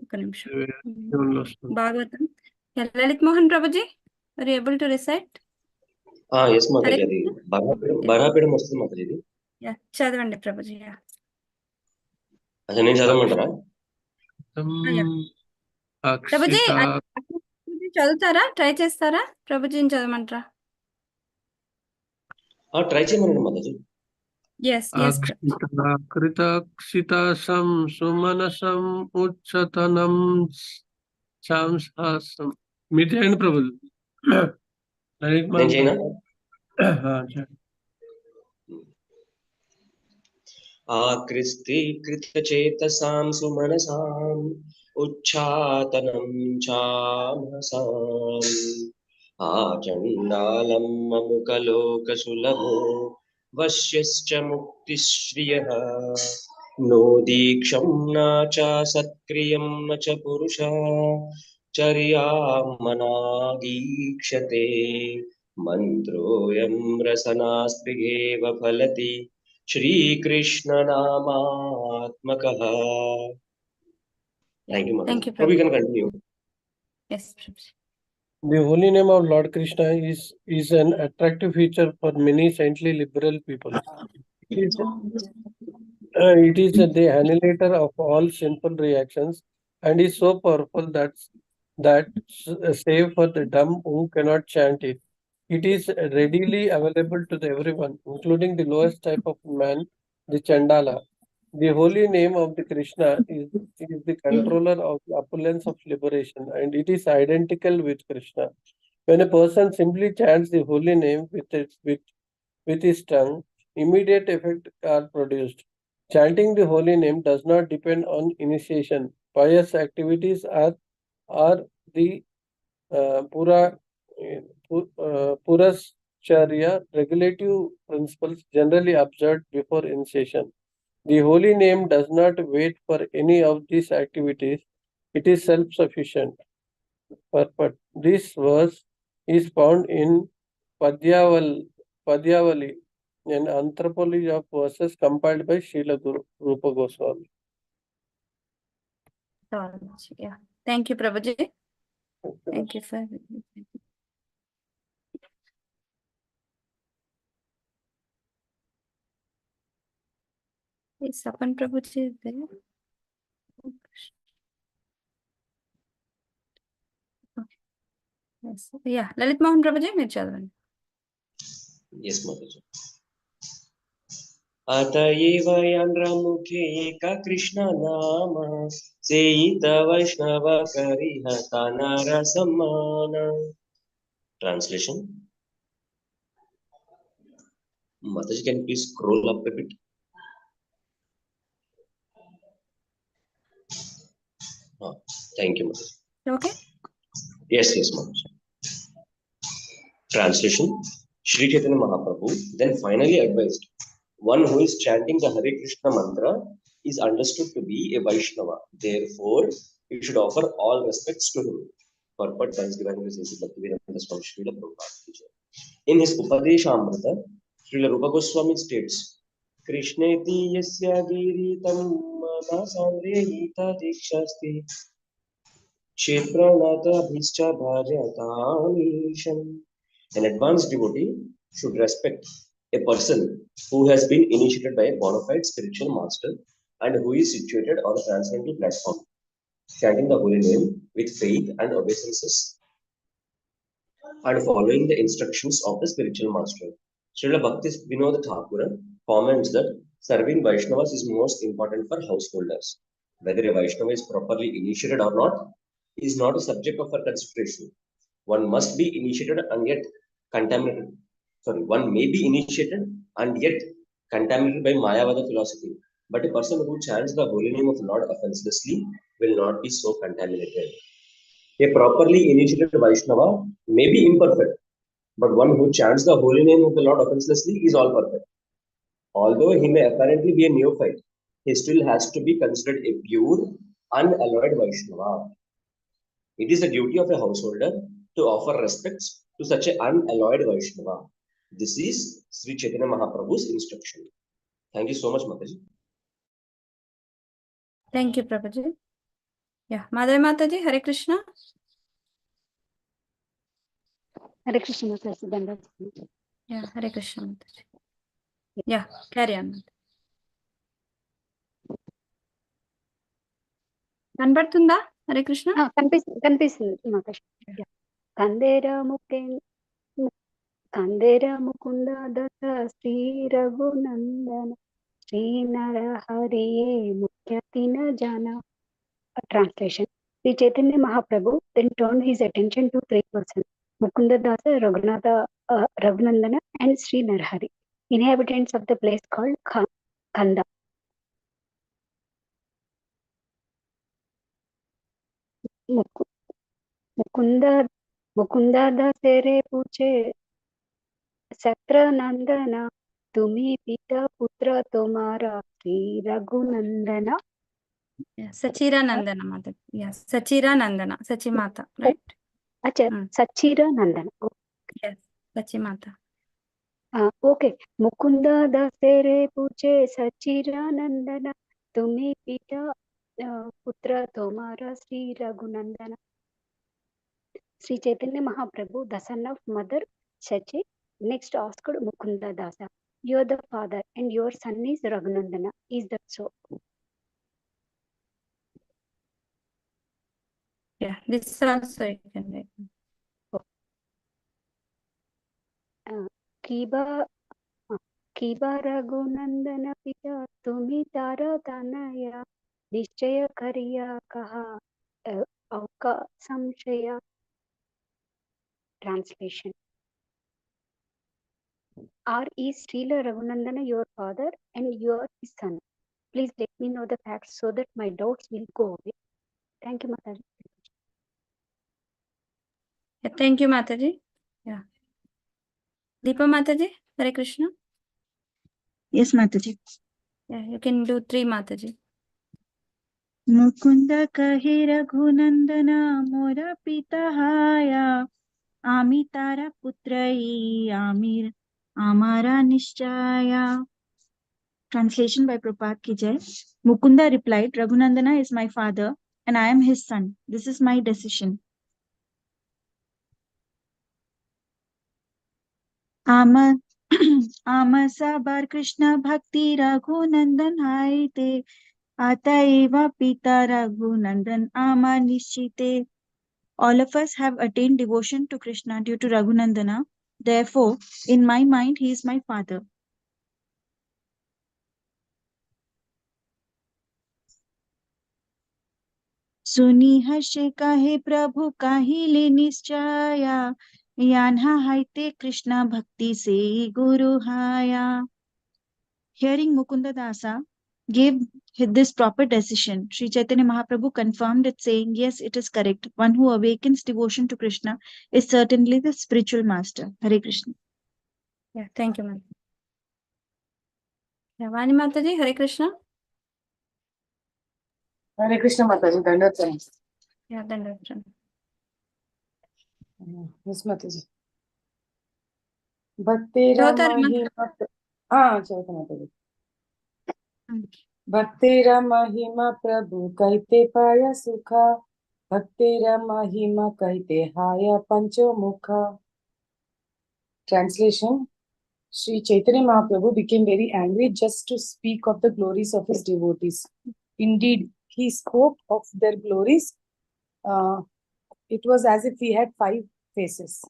ఒక నిమిషం. Bhagavatam. Lalit Mohan Prabhuji, are you able to recite? yes Mataji, అది బరాపీడం వస్తుంది Mataji ఇది. చదవండి ప్రభుజీ. అసలు నేను చదవమంటారా? ప్రభుజీ చదువుతారా? ట్రై చేస్తారా? ప్రభుజీని చదవమంటారా? ట్రై చేయమనండి Mataji. Yes. Kritakshita sumanasam uchatanam samsasam. మీరు చేయండి ప్రభు. నేను చేయనా? ఆకృష్టీకృతచేతసాం సుమనసాం ఉచ్ఛాతనం చామసాం आचण्डालं ममुकलोकसुलभो वश्यश्च मुक्तिश्रियः नो दीक्षं न च सत्क्रियं न च पुरुषः चर्यामनादीक्षते मन्त्रोऽयं रसनास्पृगेव फलति श्रीकृष्णनामात्मकः. Thank you, Mother. Thank you, So we Prabhu. can continue. Yes, Prabhu. The holy name of Lord Krishna is an attractive feature for many saintly liberal people. It is the annihilator of all sinful reactions and is so powerful that save for the dumb who cannot chant it. It is readily available to everyone, including the lowest type of man, the Chandala. The holy name of the Krishna is the controller of the opulence of liberation, and it is identical with Krishna. When a person simply chants the holy name with his tongue, immediate effects are produced. Chanting the holy name does not depend on initiation. Pious activities are the Purascharya regulative principles generally observed before initiation. The holy name does not wait for any of these activities. It is self-sufficient. Purport. This verse is found in Padyavali, an anthropology of verses compiled by Srila Rupa Goswami. Yeah. Thank you, Prabhuji. Thank you for. Is Sapan Prabhuji there? Okay. Yes. Yeah. Lalit Mohan Prabhuji, మీరు చదవండి. Yes, Mataji. अतएव यन्द्रमुखे एक कृष्ण नाम सेयित वैष्णव करिहत नर सम्मान. Translation. Mataji, can you please scroll up a bit? Thank you, Mataji. Okay. Yes, Mataji. Translation. Shri Chaitanya Mahaprabhu then finally advised, one who is chanting the Hare Krishna mantra is understood to be a Vaishnava. Therefore, you should offer all respects to him. Purport by His Divine Grace Bhaktivedanta Swami Srila Prabhupada. In his Upadeshamrita, Srila Rupa Goswami states, Krishneti yasya giritam manasandrehita dikshasti Kshetranata bhischa bhajatamisham. An advanced devotee should respect a person who has been initiated by a bona fide spiritual master and who is situated on a transcendental platform, chanting the holy name with faith and obeisances and following the instructions of the spiritual master. Srila Bhakti Vinod Thakura comments that serving Vaishnavas is most important for householders. Whether a Vaishnava is properly initiated or not is not a subject of our consideration. One must be initiated and yet contaminated. One may be initiated and yet contaminated by Mayavada philosophy. But a person who chants the holy name of the Lord offenselessly will not be so contaminated. A properly initiated Vaishnava may be imperfect, but one who chants the holy name of the Lord offenselessly is all perfect. Although he may apparently be a neophyte, he still has to be considered a pure, unalloyed Vaishnava. It is the duty of a householder to offer respects to such an unalloyed Vaishnava. This is Sri Chaitanya Mahaprabhu's instruction. Thank you so much, Mataji. Thank you, Prabhuji. Yeah. Madhya Mataji, Hare Krishna. Hare Krishna, President. Yeah, Hare Krishna Mataji. Yeah, carry on. కనబడుతుందా హరే కృష్ణ? కనిపిస్తుంది మాతాజీ. కందేర ముకుంద దత్త శ్రీ రఘునందన శ్రీ నర హరియే ముఖ్యతిన జన. Translation. Sri Chaitanya Mahaprabhu then turned his attention to three persons: Mukunda Dasa, Raghunandana, and Sri Narhari, inhabitants of the place called Kanda. Mukunda Mukunda दसेरे पूछे सत्र नंदना तुम्ही पिता पुत्र तुम्हारा Shri Raghunandana. Yeah, Sachira Nandana Mata. Yes, Sachira Nandana, Sachimata, right? अच्छा, सच्चिरा नंदन. Yes, Sachimata. Okay. Mukund दसेरे पूछे सच्चिरा नंदन तुम्ही पिता पुत्र तुम्हारा Shri Raghunandan. Sri Chaitanya Mahaprabhu, the son of Mother Sachi, next asked Mukunda Dasa, "You are the father, and your son is Raghunandana. Is that so?" Yeah, this also you can write. Kiba Kiba Raghunandana Pita Tumi Tara Tanaya Nishchaya Kariya Kaha Auka Samshaya. Translation. Or is Srila Raghunandana your father and you are his son? Please let me know the facts so that my doubts will go away. Thank you, Mataji. Yeah, thank you, Mataji. Yeah. Deepa Mataji, Hare Krishna. Yes, Mataji. Yeah, you can do 3, Mataji. Mukunda kahe Raghunandana mora pita haya ami tara putrai amir amara nishchaya. Translation by Prabhupada ki jai. Mukunda replied, Raghunandana is my father and I am his son. This is my decision. Amasa bar Krishna bhakti Raghunandan haite Ataiva Pita Raghunandan Ama Nishchite. All of us have attained devotion to Krishna due to Raghunandana. Therefore, in my mind, he is my father. Suni harshe kahe Prabhu kahile nischaya Yanha haite Krishna bhakti se Guru haya. Hearing Mukunda Dasa gave this proper decision, Sri Chaitanya Mahaprabhu confirmed it, saying, yes, it is correct. One who awakens devotion to Krishna is certainly the spiritual master. Hare Krishna. Yeah, thank you, ma'am. Yeah, Vani Mataji, Hare Krishna. Hare Krishna Mataji, Dandavat. Yeah, Dandavat. Yes, Mataji. Bhaktera Mahima. Chaitanya Mataji. Bhaktera Mahima Prabhu Kaite Paya Sukha. Bhaktera Mahima Kaite Haya Pancho Mukha. Translation. Sri Chaitanya Mahaprabhu became very angry just to speak of the glories of his devotees. Indeed, he spoke of their glories. It was as if he had 5 faces.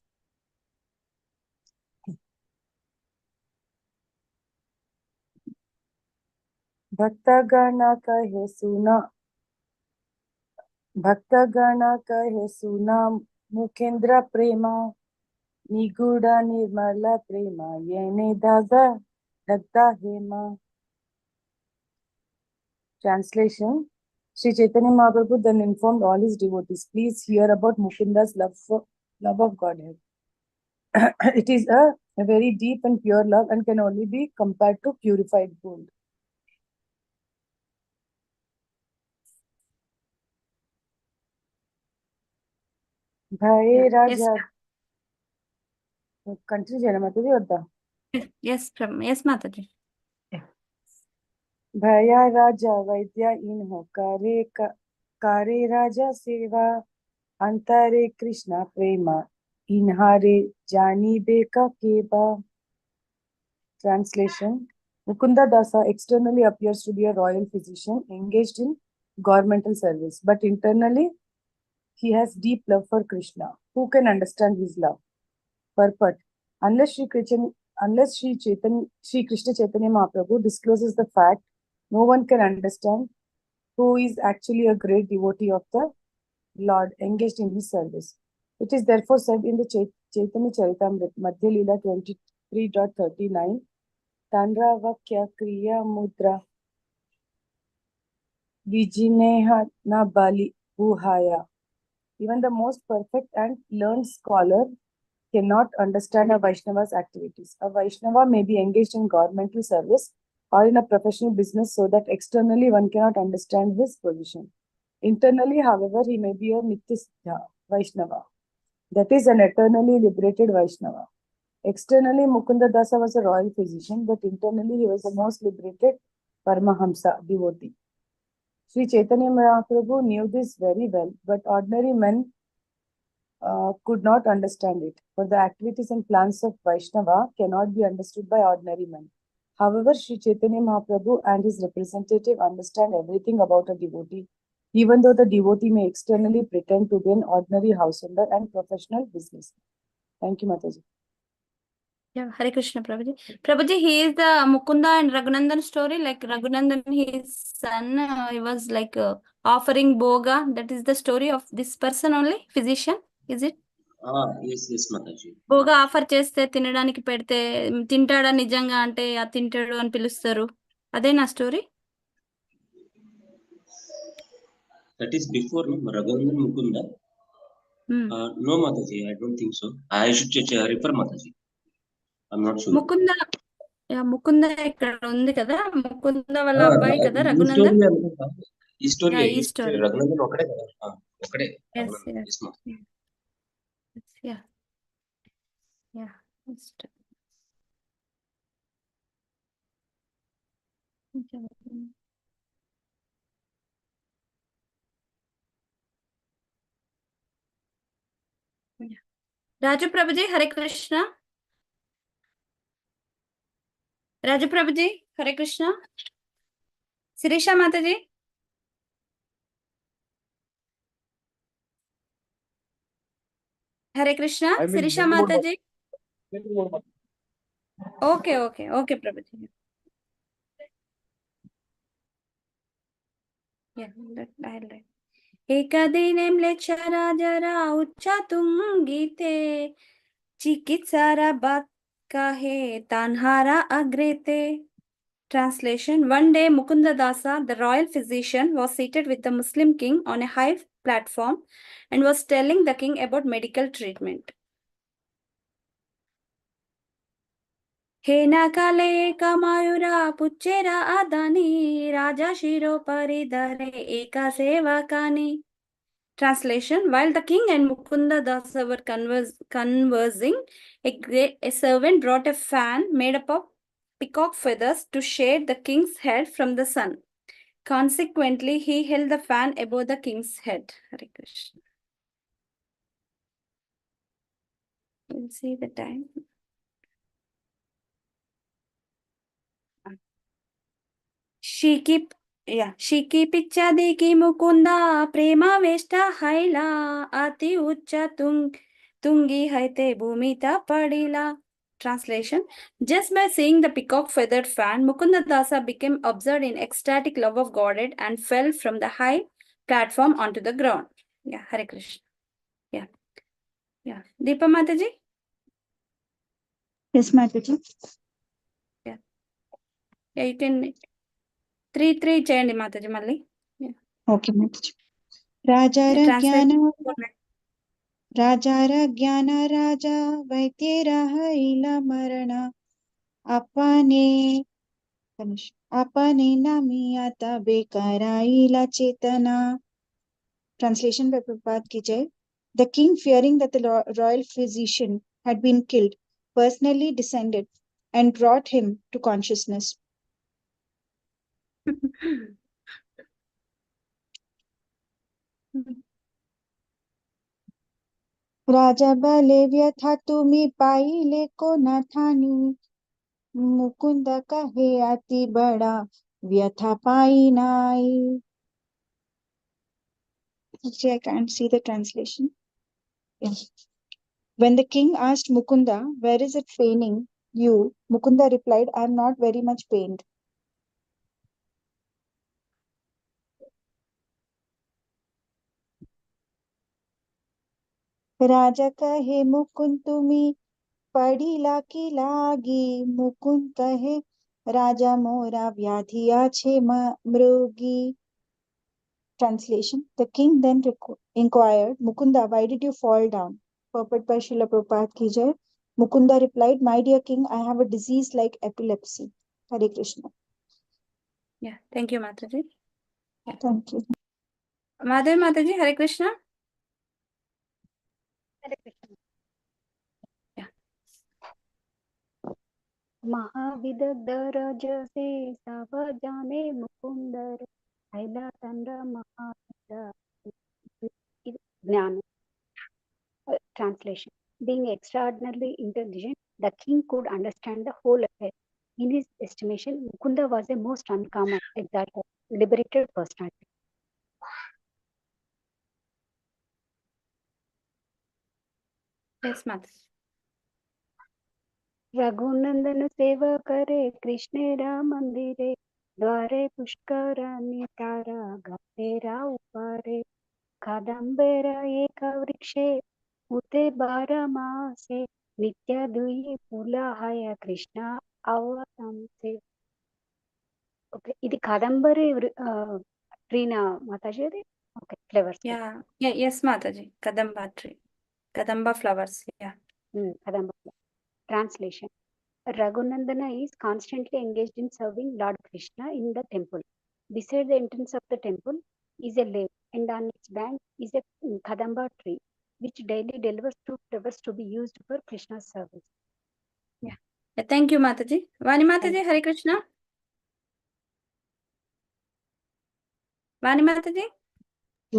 Bhaktagana kahe suna Mukhendra prema Niguda nirmala prema Yene daga dagda hema. Translation. Sri Chaitanya Mahaprabhu then informed all his devotees, please hear about Mukunda's love of Godhead. It is a very deep and pure love and can only be compared to purified gold. Bhai Raja. Continue Jana Mataji or Yes, Mataji. Bhaya Raja Vaidya inho kare Raja seva antare Krishna prema inhare jani beka keba. Translation. Mukunda Dasa externally appears to be a royal physician engaged in governmental service, but internally he has deep love for Krishna. Who can understand his love? Purport. Unless Sri Krishna Chaitanya Mahaprabhu discloses the fact, no one can understand who is actually a great devotee of the Lord engaged in his service. It is therefore said in the Chaitanya Charitamrita, Madhya Leela 23.39, Tanra Vakya Kriya Mudra Vijineha na Bali Buhaya. Even the most perfect and learned scholar cannot understand a Vaishnava's activities. A Vaishnava may be engaged in governmental service or in a professional business so that externally one cannot understand his position. Internally, however, he may be a Nityasiddha Vaishnava, that is, an eternally liberated Vaishnava. Externally, Mukunda Dasa was a royal physician, but internally he was the most liberated Paramahamsa devotee. Sri Chaitanya Mahaprabhu knew this very well, but ordinary men could not understand it, for the activities and plans of Vaishnava cannot be understood by ordinary men. However, Sri Chaitanya Mahaprabhu and his representative understand everything about a devotee, even though the devotee may externally pretend to be an ordinary householder and professional businessman. Thank you, Mataji. Yeah, Hare Krishna, Prabhuji. Prabhuji, he is the Mukunda and Raghunandan story. Like Raghunandan, his son, he was like offering boga. That is the story of this person only, physician, is it? Yes, Mataji. బోగా offer చేస్తే తినడానికి పెడితే తింటాడా నిజంగా అంటే ఆ తింటాడు అని పిలుస్తారు అదే నా story That is before Raghunandan Mukunda. No, Mataji, I don't think so. I should refer Mataji. I'm not sure. Mukunda ఇక్కడ ఉంది కదా ముకుంద వాళ్ళ అబ్బాయి కదా రఘునందన్ ఈ స్టోరీ రఘునందన్ ఒకడే కదా ఒకడే రాజు Prabhuji Hare Krishna Raju Prabhuji Hare Krishna Shirisha Mataji Hare Krishna Shirisha Mataji okay okay okay Prabhuji एकदिनं लेचरा जरा उच्चातुं गीते चिकित्सारा बात काहे तान्हारा अग्रेते. Translation: One day Mukunda Dasa, the royal physician, was seated with the Muslim king on a high platform and was telling the king about medical treatment. Hena kale kamayura puchera adani raja shiro paridare eka sevakani. Translation: While the king and Mukunda Dasa were conversing, a servant brought a fan made up of peacock feathers to shade the king's head from the sun. Consequently, he held the fan above the king's head. Hare Krishna. We'll see the time. Shiki picha deki Mukunda prema vesta haila ati ucha tungi haite bhumita padila. Translation: Just by seeing the peacock feathered fan, Mukunda Dasa became absorbed in ecstatic love of Godhead and fell from the high platform onto the ground. Yeah, Hare Krishna. Yeah. Deepa Mataji? Yes, Mataji. Yeah, you can 3 చేయండి మాతాజీ మళ్ళీ. Okay, Mataji. राजारा ज्ञान राजा वैद्यरा हैला मरण अपने नामियाता बेकाराइला चेतना. Translation by Prabhupada ki jai. The king, fearing that the royal physician had been killed, personally descended and brought him to consciousness. राजा बले व्यथा तुमी पाइले को न थानी मुकुंद कहे अति बड़ा व्यथा पाई नाई. Actually, I can't see the translation. Yeah. When the king asked Mukunda, "Where is it paining you?" Mukunda replied, "I am not very much pained." राजा कहे मुकुंद तुमी पड़ीला की लागी मुकुंद कहे राजा मोरा व्याधिया छे मृगी. Translation. The king then inquired, Mukunda, why did you fall down? Purport by Srila Prabhupada ki jai. Mukunda replied, my dear king, I have a disease like epilepsy. Hare Krishna. Yeah, thank you, Mataji. Yeah. Thank you. Madhya Mataji, Hare Krishna. Hare Krishna. Yeah. महाविदग्धरज से सब जाने मुकुंदर हैला तंद्र महाविद ज्ञान. Translation. Being extraordinarily intelligent, the king could understand the whole affair. In his estimation, Mukunda was a most uncommon, exalted, liberated personality. Yes, Mataji. Raghunandan सेवा करे कृष्ण राम मंदिरे द्वारे पुष्कर नितारा गंभीरा उपारे कादंबेर एक वृक्षे उते बार मासे नित्य दुई पुलाहाय कृष्ण అవతంసే. ఓకే, ఇది కాదంబరి ట్రీనా మాతాజీ? అది okay, flowers. Yeah, yes, Mataji. Kadamba tree. Kadamba flowers. Yeah. Kadamba. Translation. Raghunandana is constantly engaged in serving Lord Krishna in the temple. Beside the entrance of the temple is a lake, and on its bank is a kadamba tree, which daily delivers two flowers to be used for Krishna's service. Yeah. Thank you, Mataji. Vani Mataji, Hare Krishna. Vani Mataji.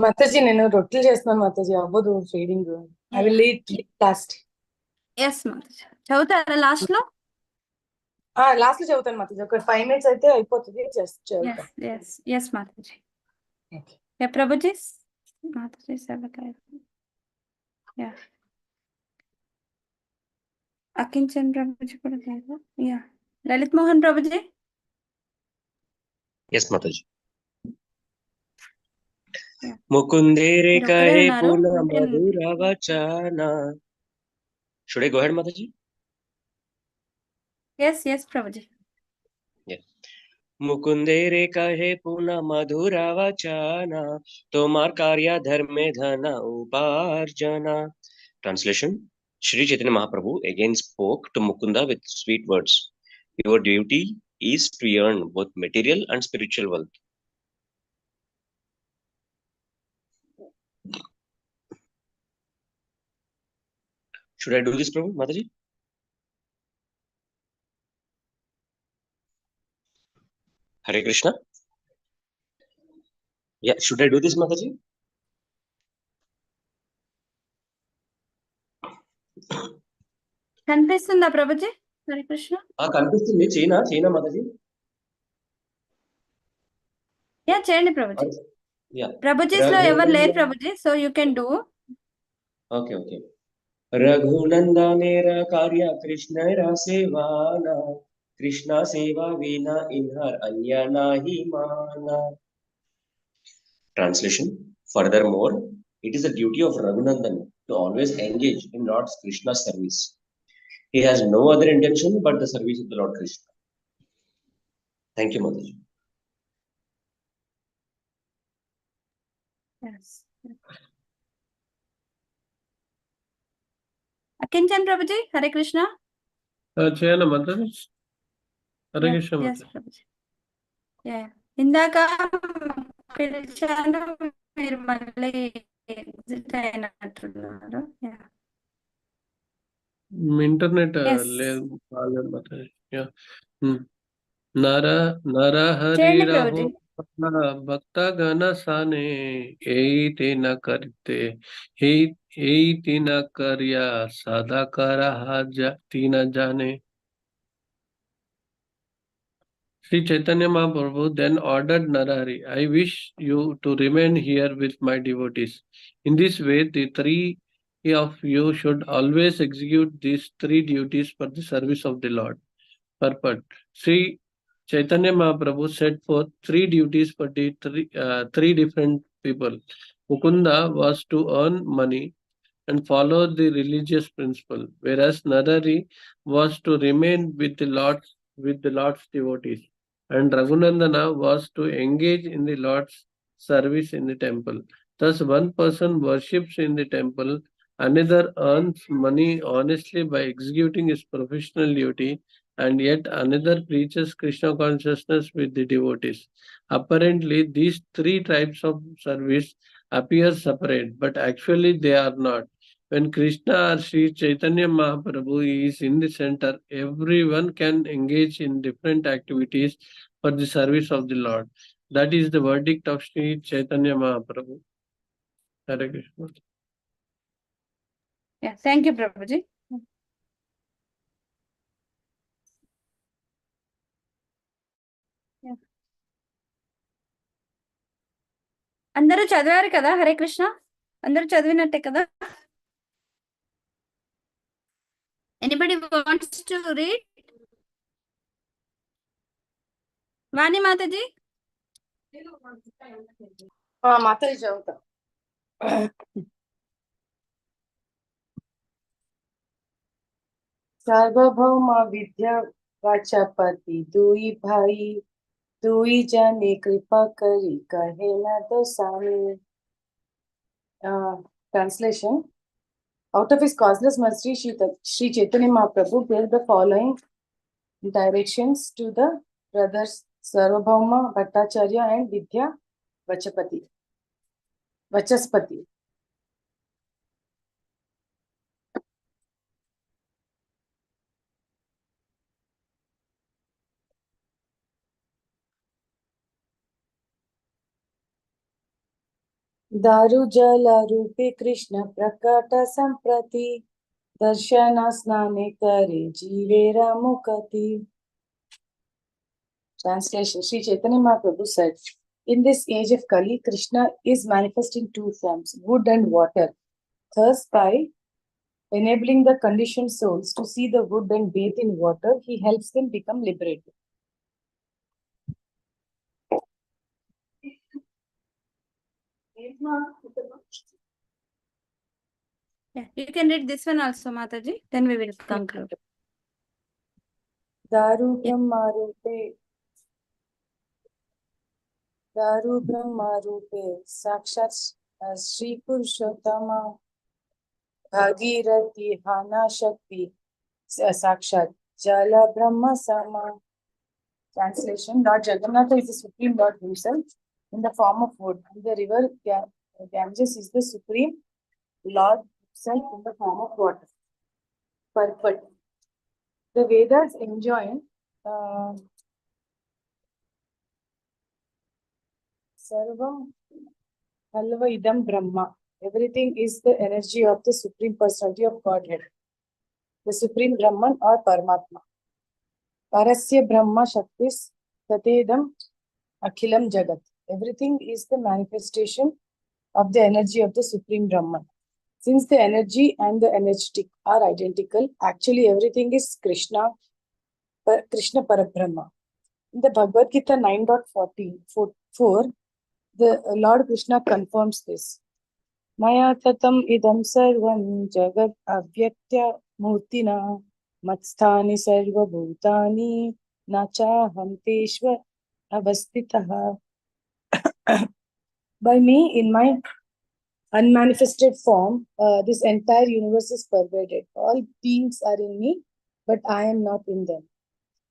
Mataji నేను రొట్టెలు చేస్తున్నాను మాతాజీ, అవ్వదు feeding. I will eat last. Yes, Mataji. చదువుతారా last లో? Last లో చదువుతాను మాతాజీ, ఒక 5 minutes అయితే అయిపోతుంది. జస్ట్ చదువుతాను. Yes, Mataji. Yeah, Prabhuji. Mataji, SLKR. Yeah. Akinchan Prabhuji కూడా కదా? Yeah. Lalit Mohan Prabhuji. Yes, Mataji. Mukundere kahe puna madhura vachana. Should I go ahead, Mataji? Yes, Prabhuji. Yeah. Mukundere kahe puna madhura vachana, tomar karya dharme dhana uparjana. Translation. Shri Chaitanya Mahaprabhu again spoke to Mukunda with sweet words. Your duty is to earn both material and spiritual wealth. Should I do this, Prabhu, Mataji? Hare Krishna. Yeah, should I do this, Mataji? కనిపిస్తుందా ప్రభుజీ? హరే కృష్ణ. కనిపిస్తుంది. China Mataji. Yeah, చేయండి ప్రభుజీ. ప్రభుజీస్ లో ఎవరు లేరు ప్రభుజీ, so you can do. Okay. రఘునందనేర కార్య కృష్ణ రా సేవానా, కృష్ణ సేవా వీనా ఇన్హర్ అన్య నాహి మానా. Translation. Furthermore, it is the duty of Raghunandan to always engage in Lord Krishna's service. He has no other intention but the service of the Lord Krishna. Thank you, Mataji. Yes. Akinchan Prabhuji, Hare Krishna. చేయనా మాతాజీ? హరే కృష్ణ మాతాజీ. ఇందాక పిలిచాను, మీరు మళ్ళీ exit అయినట్టున్నారు. Internet లేదు, బాగాలేదు మాతాజీ. నరహరి రహో భక్త గణ సానే ఏయితే న కరితే ఏయితి న కర్య సదా కరహ తీన జానే. Sri Chaitanya Mahaprabhu then ordered Narahari, I wish you to remain here with my devotees. In this way, the three of you should always execute these three duties for the service of the Lord. Purport. Sri Chaitanya Mahaprabhu set forth three duties for the three different people. Mukunda was to earn money and follow the religious principle, whereas Narahari was to remain with the Lord's devotees, and Raghunandana was to engage in the Lord's service in the temple. Thus, one person worships in the temple, another earns money honestly by executing his professional duty, and yet another preaches Krishna consciousness with the devotees. Apparently, these three types of service appear separate, but actually they are not. When Krishna or Sri Chaitanya Mahaprabhu is in the center, everyone can engage in different activities for the service of the Lord. That is the verdict of Sri Chaitanya Mahaprabhu. Hare Krishna. Yeah, thank you, Prabhuji. Yeah. అందరూ చదివారు కదా హరే కృష్ణ అందరూ చదివినట్టే కదా anybody wants to read వాణి మాతాజీ మాతాజీ చదువుతా सार्वभौम विद्या वाचपति दुई भाई दुई जने कृपा करी कहे न दो सामी. Translation. Out of his causeless mercy, Sri Chaitanya Mahaprabhu gave the following directions to the brothers Sarvabhauma Bhattacharya and Vidya Vachaspati. दारु जल रूपे कृष्ण प्रकट संप्रति दर्शन स्नाने करे जीवेरा मुक्ति. Translation. Sri Chaitanya Mahaprabhu said, in this age of Kali, Krishna is manifest in two forms, wood and water. Thus, by enabling the conditioned souls to see the wood and bathe in water, he helps them become liberated. Yeah, you can read this one also, Mataji. Then we will conclude. Daru Brahma Rupe Sakshat Sri Purushottama Bhagirathi Hana Shakti Sakshat Jala Brahma Sama. Translation. Lord Jagannatha is the Supreme Lord himself in the form of wood, and the river Ganges is the Supreme Lord himself in the form of water. Purport. The Vedas enjoin Sarvam Halva Idam Brahma. Everything is the energy of the Supreme Personality of Godhead, the Supreme Brahman or Paramatma. Parasya Brahma Shaktis Tatedam Akhilam Jagat. Everything is the manifestation of the energy of the Supreme Brahman. Since the energy and the energetic are identical, actually everything is Krishna Parabrahma. In the Bhagavad Gita 9.44, the Lord Krishna confirms this. Maya tatam idam sarvam jagat avyaktya murtina matsthani sarva bhutani nachaham teshva avastitaha. By me, in my unmanifested form, this entire universe is pervaded. All beings are in me, but I am not in them.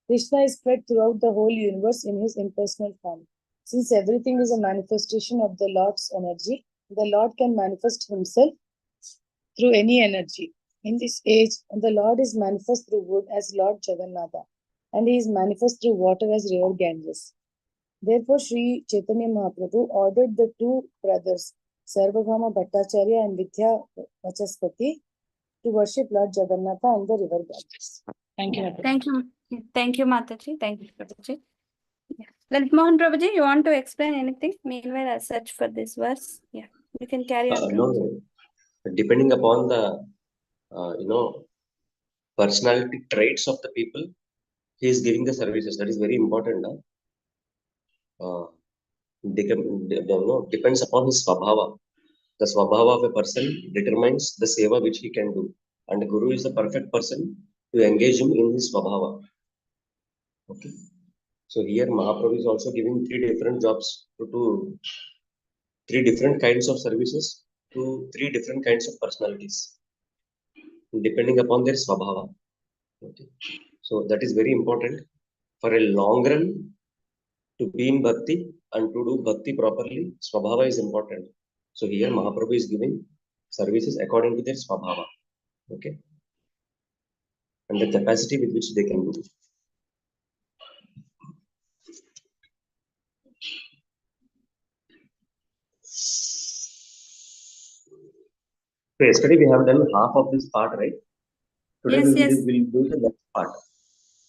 Krishna is spread throughout the whole universe in his impersonal form. Since everything is a manifestation of the Lord's energy, the Lord can manifest himself through any energy. In this age, the Lord is manifest through wood as Lord Jagannatha, and he is manifest through water as river Ganges. Therefore, Sri Chaitanya Mahaprabhu ordered the two brothers, Sarvabhauma Bhattacharya and Vidya Vachaspati, to worship Lord Jagannatha and the river Ganges. Thank you. Thank you. Thank you, Mataji. Thank you, Prabhuji. Yeah. Lalit Mohan Prabhuji, you want to explain anything? Meanwhile, I'll search for this verse. Yeah, you can carry on. No, depending upon the personality traits of the people, he is giving the services. That is very important. Depends upon his swabhava. The swabhava of a person determines the seva which he can do, and the Guru is the perfect person to engage him in his swabhava. Okay. So here Mahaprabhu is also giving three different jobs to 3 different kinds of services to 3 different kinds of personalities, depending upon their swabhava. Okay. So that is very important for a long run to be in bhakti and to do bhakti properly. Swabhava is important. So here Mahaprabhu is giving services according to their swabhava. Okay. And the capacity with which they can do. So yesterday we have done half of this part, right? Today Yes. we will do the next part.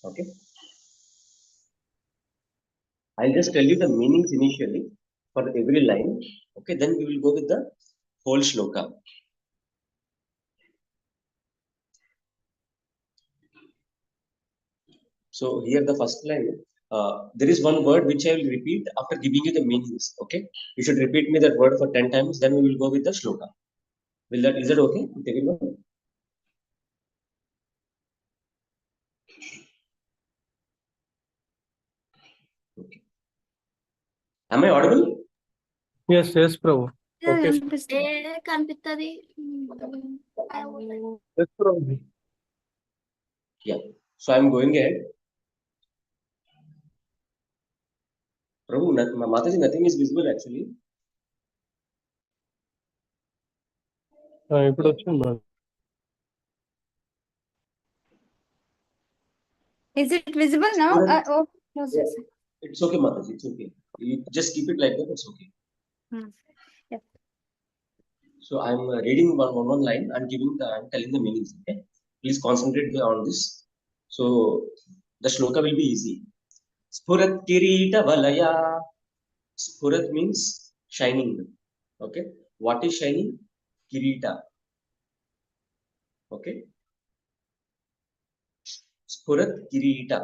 Okay. I'll just tell you the meanings initially for every line. Okay. Then we will go with the whole shloka. So here the first line, there is one word which I will repeat after giving you the meanings. Okay. You should repeat me that word for 10 times. Then we will go with the shloka. Is that okay with everyone? Okay. Am I audible? Yes, Prabhu. Okay. కనిపిస్తుంది Yes, Prabhu. Yeah. So I'm going ahead. Prabhu, Mataji, nothing is visible actually. ఇప్పుడు వచ్చింది. Is it visible now? Oh, no, Yeah. It's okay, Mataji. It's okay. You just keep it like that. It's okay. Yeah. So I'm reading one line and I'm telling the meanings. Okay. Please concentrate on this. So the shloka will be easy. Spurat kirita valaya. Spurat means shining. Okay. What is shining? Kirita. Okay. Spurat kirita.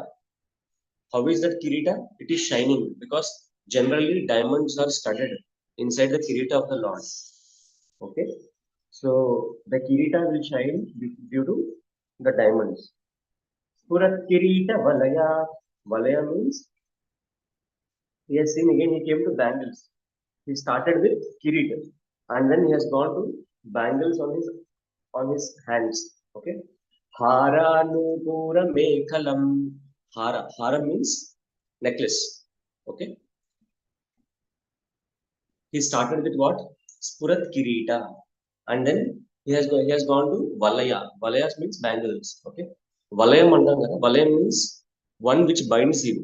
How is that kirita? It is shining because generally diamonds are studded inside the kirita of the Lord. Okay. So the kirita will shine due to the diamonds. Spurat kirita valaya. Valaya means he has seen again, he came to bangles. He started with kirita and then he has gone to bangles on his hands. Okay. Hara nupura mekalam. Hara means necklace. Okay. He started with what? Spurat kirita. And then he has gone to valaya. Valaya means bangles. Okay. Valaya mandanga. Valaya means one which binds you.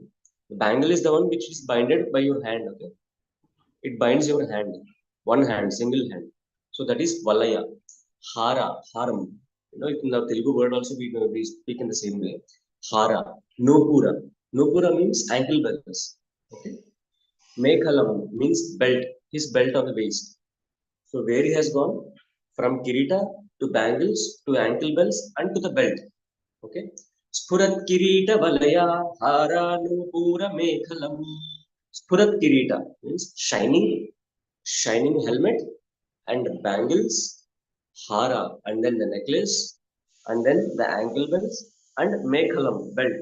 The bangle is the one which is binded by your hand. Okay. It binds your hand. One hand, single hand. So that is valaya. Hara, haram. You know, in the Telugu word also we speak in the same way. Hara. Nupura. Nupura means ankle bells. Okay. Mekalam means belt. His belt on the waist. So where he has gone? From kirita to bangles to ankle bells and to the belt. Okay. Spurat kirita valaya hara nupura mekalam. Spurat kirita means shining helmet and bangles, hara, and then the necklace, and then the ankle bells and mekalam belt.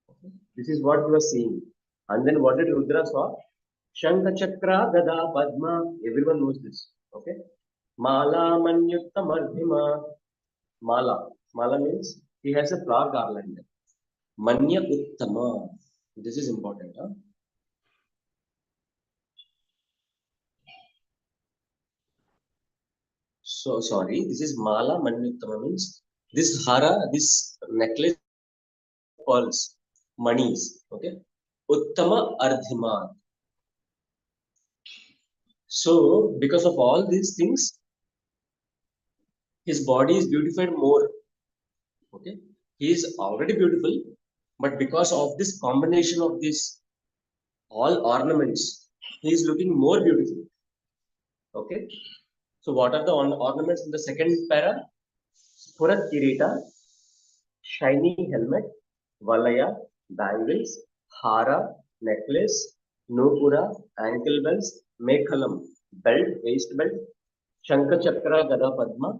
Okay. This is what you are seeing. And then what did Rudra saw? Shankha Chakra Gada Padma. Everyone knows this. Okay. Mala Manyutta Madhima. Mala means he has a flower garland. Manya Uttama. This is important. Huh? So sorry, this is Mala Manyuttama means this hara, this necklace, pearls, monies. Okay. Uttama Ardhima. So because of all these things, his body is beautified more. Okay. He is already beautiful, but because of this combination of this all ornaments, he is looking more beautiful. Okay. So what are the ornaments in the second para? Spurat Kirita, shiny helmet, valaya, bangles, hara, necklace, nupura, ankle bells, mekhalam, belt, waist belt, shankha chakra, gada padma,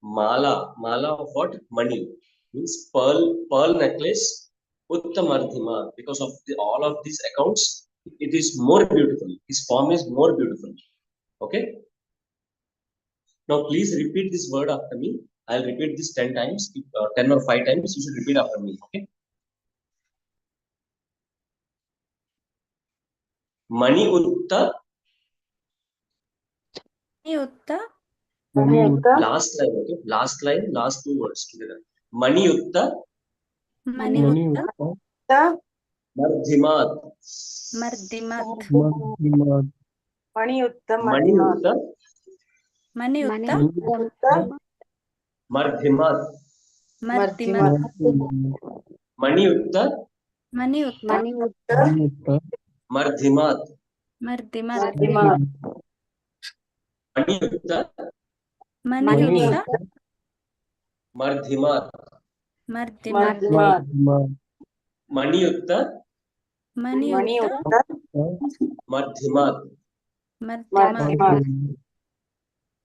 mala of what? Money, means pearl necklace, uttamarthima. Because of all of these accounts, It is more beautiful. His form is more beautiful. Okay. Now please repeat this word after me. I'll repeat this 10 times. 10 or 5 times. You should repeat after me. Okay. Mani Utta. Yutta. Last line. Okay. Last line. Last 2 words together. Mani Utta. Mani Utta. Mardhimat. Mardimat. Mani Utta. Mani Utta. Mani Utta. Mardhimat. Mardimat. Mani Utta. Mani Utta. Mardhimat. Mardimat. Mani Utta. Mani Utta. Mardhimat. Mardimat. Mani Utta. Mani Utta. Mardhimat. Mardimat.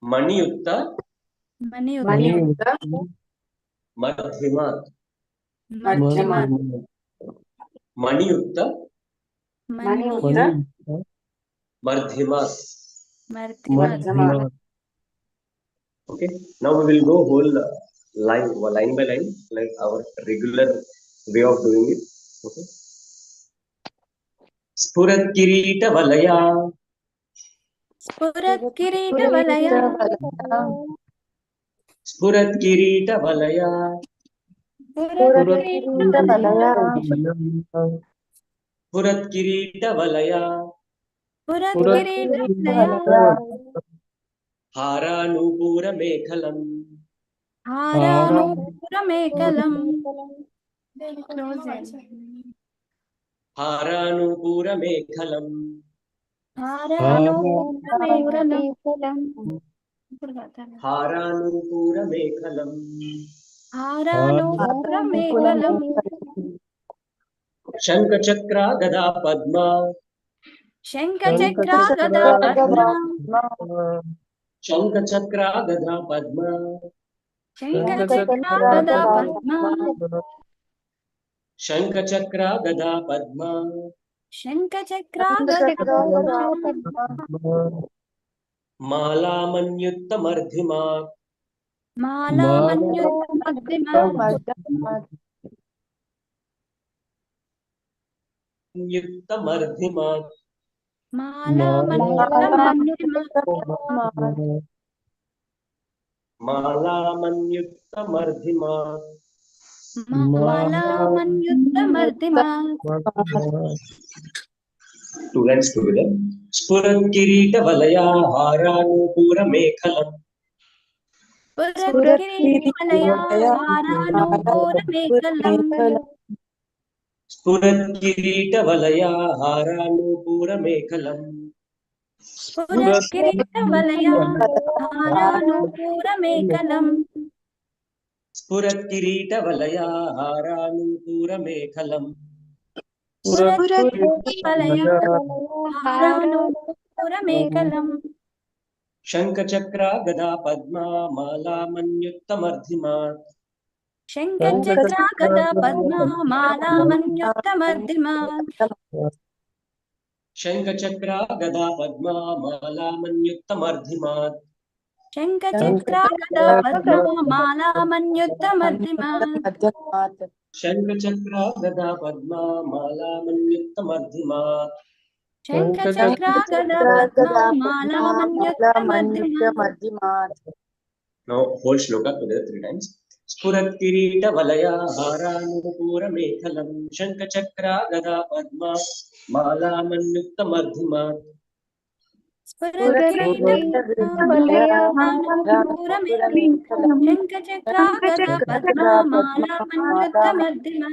Mani Utta. Mani Utta. Mardhimat. Mardimat. Mani Utta. Mani Utta. Mardhimat. Mardimat. Okay. Now we will go whole line by line, like our regular way of doing it. Okay. Spurat Kirita Valaya. Spurat Kirita Valaya. Spurat Kirita Valaya. Spurat Kirita Valaya. Spurat Kirita Valaya. Spurat Kirita Valaya. Haranupura Mekhalam. Haranupura Mekalam. Haranupura Mekhalam. Haranupura Mekalam. Haranupura Mekhalam. Haranupura Mekalam. Shankha Chakra Gada Padma. Shankha Chakra Gada Padma. Shankha Chakra Gada Padma. Shankha Chakra Gada Padma. Shankha Chakra Gada Padma. Shankha Chakra Gada Padma. Mala Manyutta Mardhima. Mala Manyutta Mardhima. Manyutta Mardhima. Mala Manyutta Mardhima. Mala Manyutta Mardhima. Mala Manyutta Mardhima. 2 lines together. Spurat Kirita Valaya Haranupura Mekhalam. Spurat Kirita Valaya Haranupura Mekalam. Spurat Kirita Valaya Haranupura Mekhalam. Spurat Kirita Valaya Haranupura Mekalam. Spurat Kirita Valaya Haranupura Mekhalam. Spurat Kirita Valaya Haranupura Mekalam. Shankha Chakra Gada Padma Mala Manyutta Mardhima. Shankha Chakra Gada Padma Mala Manyutta Mardhima. Shankha Chakra Gada Padma Mala Manyutta Mardhima. Shankha Chakra Gada Padma Mala Manyutta Mardhima. Shankha Chakra Gada Padma Mala Manyutta Mardhima. Shankha Chakra Gada Padma Mala Manyutta Mardhima. Now whole shloka together 3 times. Spurat Kirita Valaya Haranupura Mekhalam. Shankha Chakra Gada Padma Mala Manyutta Mardhima. Spurat Kirita Valaya Haranupura Mekalam. Shankha Chakra Gada Padma Mala Manyutta Mardhima.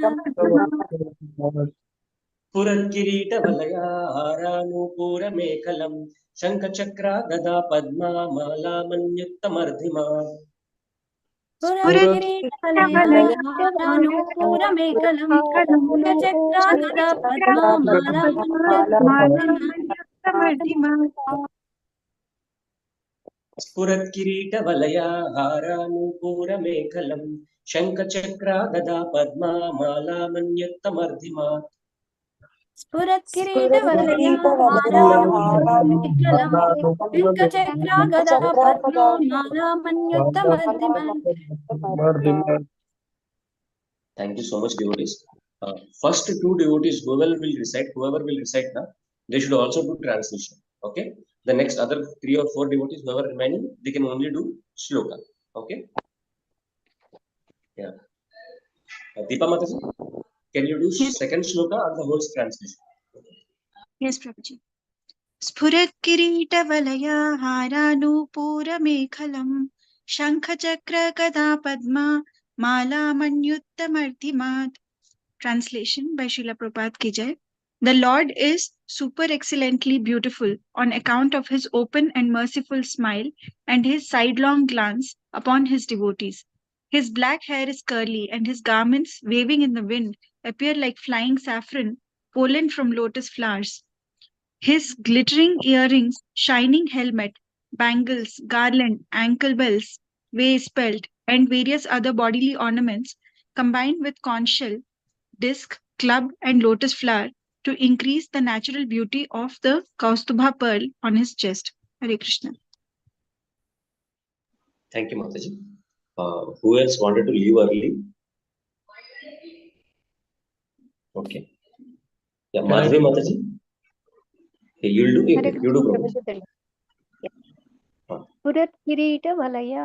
Spurat Kirita Valaya Haranupura Mekhalam. Shankha Chakra Gada Padma Mala Manyutta Mardhima. Spurat Kirita Valaya Haranupura Mekalam. Shankha Chakra Gada Padma Mala Manyutta Mardhima. Spurat Kirita Valaya Haranupura Mekhalam. Shankha Chakra Gada Padma Mala Manyutta Mardhima. स्फुरत्किरीटवलया हारानुपुरमेखलं शङ्खचक्रा गदा पद्मा माला मन्युत्तमद्दिमन्. Thank you so much, devotees. First two devotees, whoever will recite now, they should also do translation. Okay. The next other 3 or 4 devotees, whoever remaining, they can only do shloka. Okay. Yeah. Deepa Mataji, can you do second shloka and the whole translation? Yes, Prabhuji. स्फुरत्किरीटवलया हारानुपूरमेखलं शङ्खचक्र गदा Padma मालामण्युत्तमर्तिमात्. Translation by Srila Prabhupada ki jai. The Lord is super excellently beautiful on account of his open and merciful smile and his sidelong glance upon his devotees. His black hair is curly and his garments, waving in the wind, appear like flying saffron, pollen from lotus flowers. His glittering earrings, shining helmet, bangles, garland, ankle bells, waist belt, and various other bodily ornaments, combined with conch shell, disc, club, and lotus flower to increase the natural beauty of the Kaustubha pearl on his chest. Hare Krishna. Thank you, Mataji. Who else wanted to leave early? Okay. Yeah, Madhya Mataji. Okay, you'll do it. You do, Prabhuji. पुरत्किरीटवलया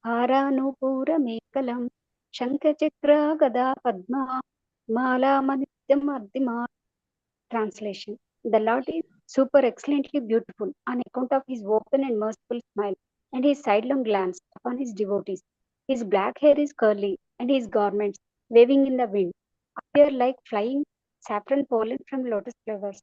हारानुपूरमेखलं शङ्खचक्रा गदा Padma मालामनित्यमर्दिमा. Translation. The Lord is super excellently beautiful on account of his open and merciful smile and his sidelong glance upon his devotees. His black hair is curly and his garments, waving in the wind, appear like flying saffron pollen from lotus flowers.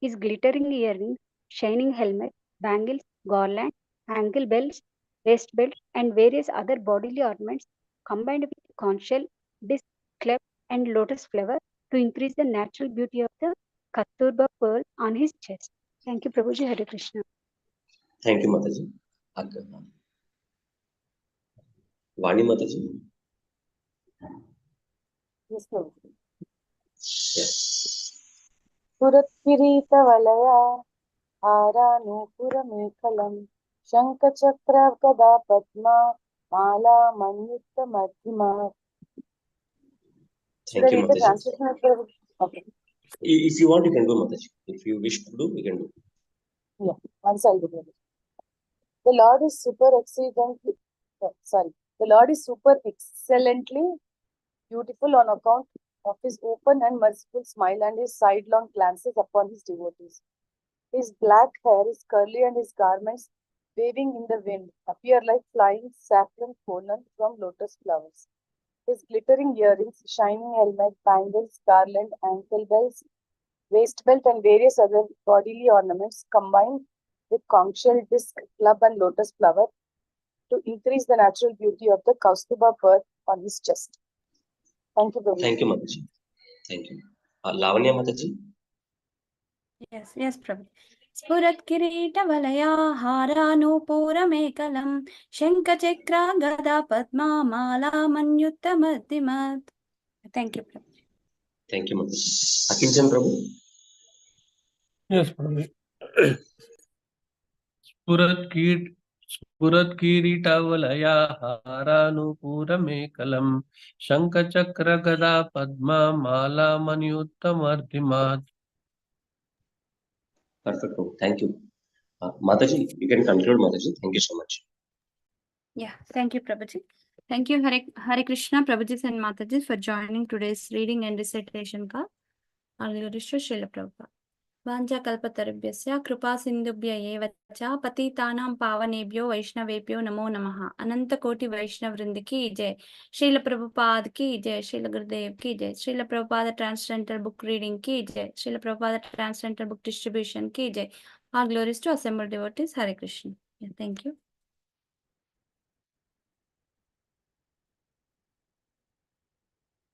His glittering earrings, shining helmet, bangles, garland, ankle bells, waist belt, and various other bodily ornaments combined with conch shell, disc, club, and lotus flower to increase the natural beauty of the Kasturba pearl on his chest. Thank you, Prabhuji. Hare Krishna. Thank you, Mataji. Vani Mataji. Yes, Prabhuji. Yes. पुरत्किरीटवलया हारानुपुरमेखलं शङ्खचक्र गदा पद्मा माला मन्युत्तमर्तिमा. Thank you, Mataji. Translation of Prabhuji. Okay. If you want, you can do, Mataji. If you wish to do, you can do. Yeah, one side. The Lord is super excellently, the Lord is super excellently beautiful on account of his open and merciful smile and his sidelong glances upon his devotees. His black hair is curly and his garments, waving in the wind, appear like flying saffron pollen from lotus flowers. His glittering earrings, shining helmet, bangles, garland, ankle bells, waist belt, and various other bodily ornaments combined with conch shell, disc, club, and lotus flower to increase the natural beauty of the Kaustubha pearl on his chest. Thank you, Prabhuji. Thank you, Mataji. Thank you. Lavanya Mataji. Yes, Prabhu. स्फुरत्किरीटवलया हारानुपूरमेखलं शङ्खचक्रा गदा पद्मा माला मन्युत्तमर्तिमात्. Thank you, Prabhu. Thank you, Mataji. Akinjan Prabhu. Yes, Prabhu. स्फुरत्किरीटवलया हारानुपूरमेखलं शङ्खचक्र गदा पद्मा माला मन्युत्तमर्तिमात्. Perfect. Thank you. Mataji, you can conclude, Mataji. Thank you so much. Yeah, thank you, Prabhuji. Thank you, Hare Krishna, Prabhuji and Mataji, for joining today's reading and recitation call. Srila Prabhupada. Vanja kalpatarubhyasya kripa sindhubhya eva cha patitanam pavanebhyo vaishnavebhyo namo namaha. Ananta koti Vaishnav Vrindi ki jai. Srila Prabhupada ki jai. Srila Gurudev ki jai. Srila Prabhupada Transcendental Book Reading ki jai. Srila Prabhupada Transcendental Book Distribution ki jai. All glories to assembled devotees. Hare Krishna. Yeah, thank you.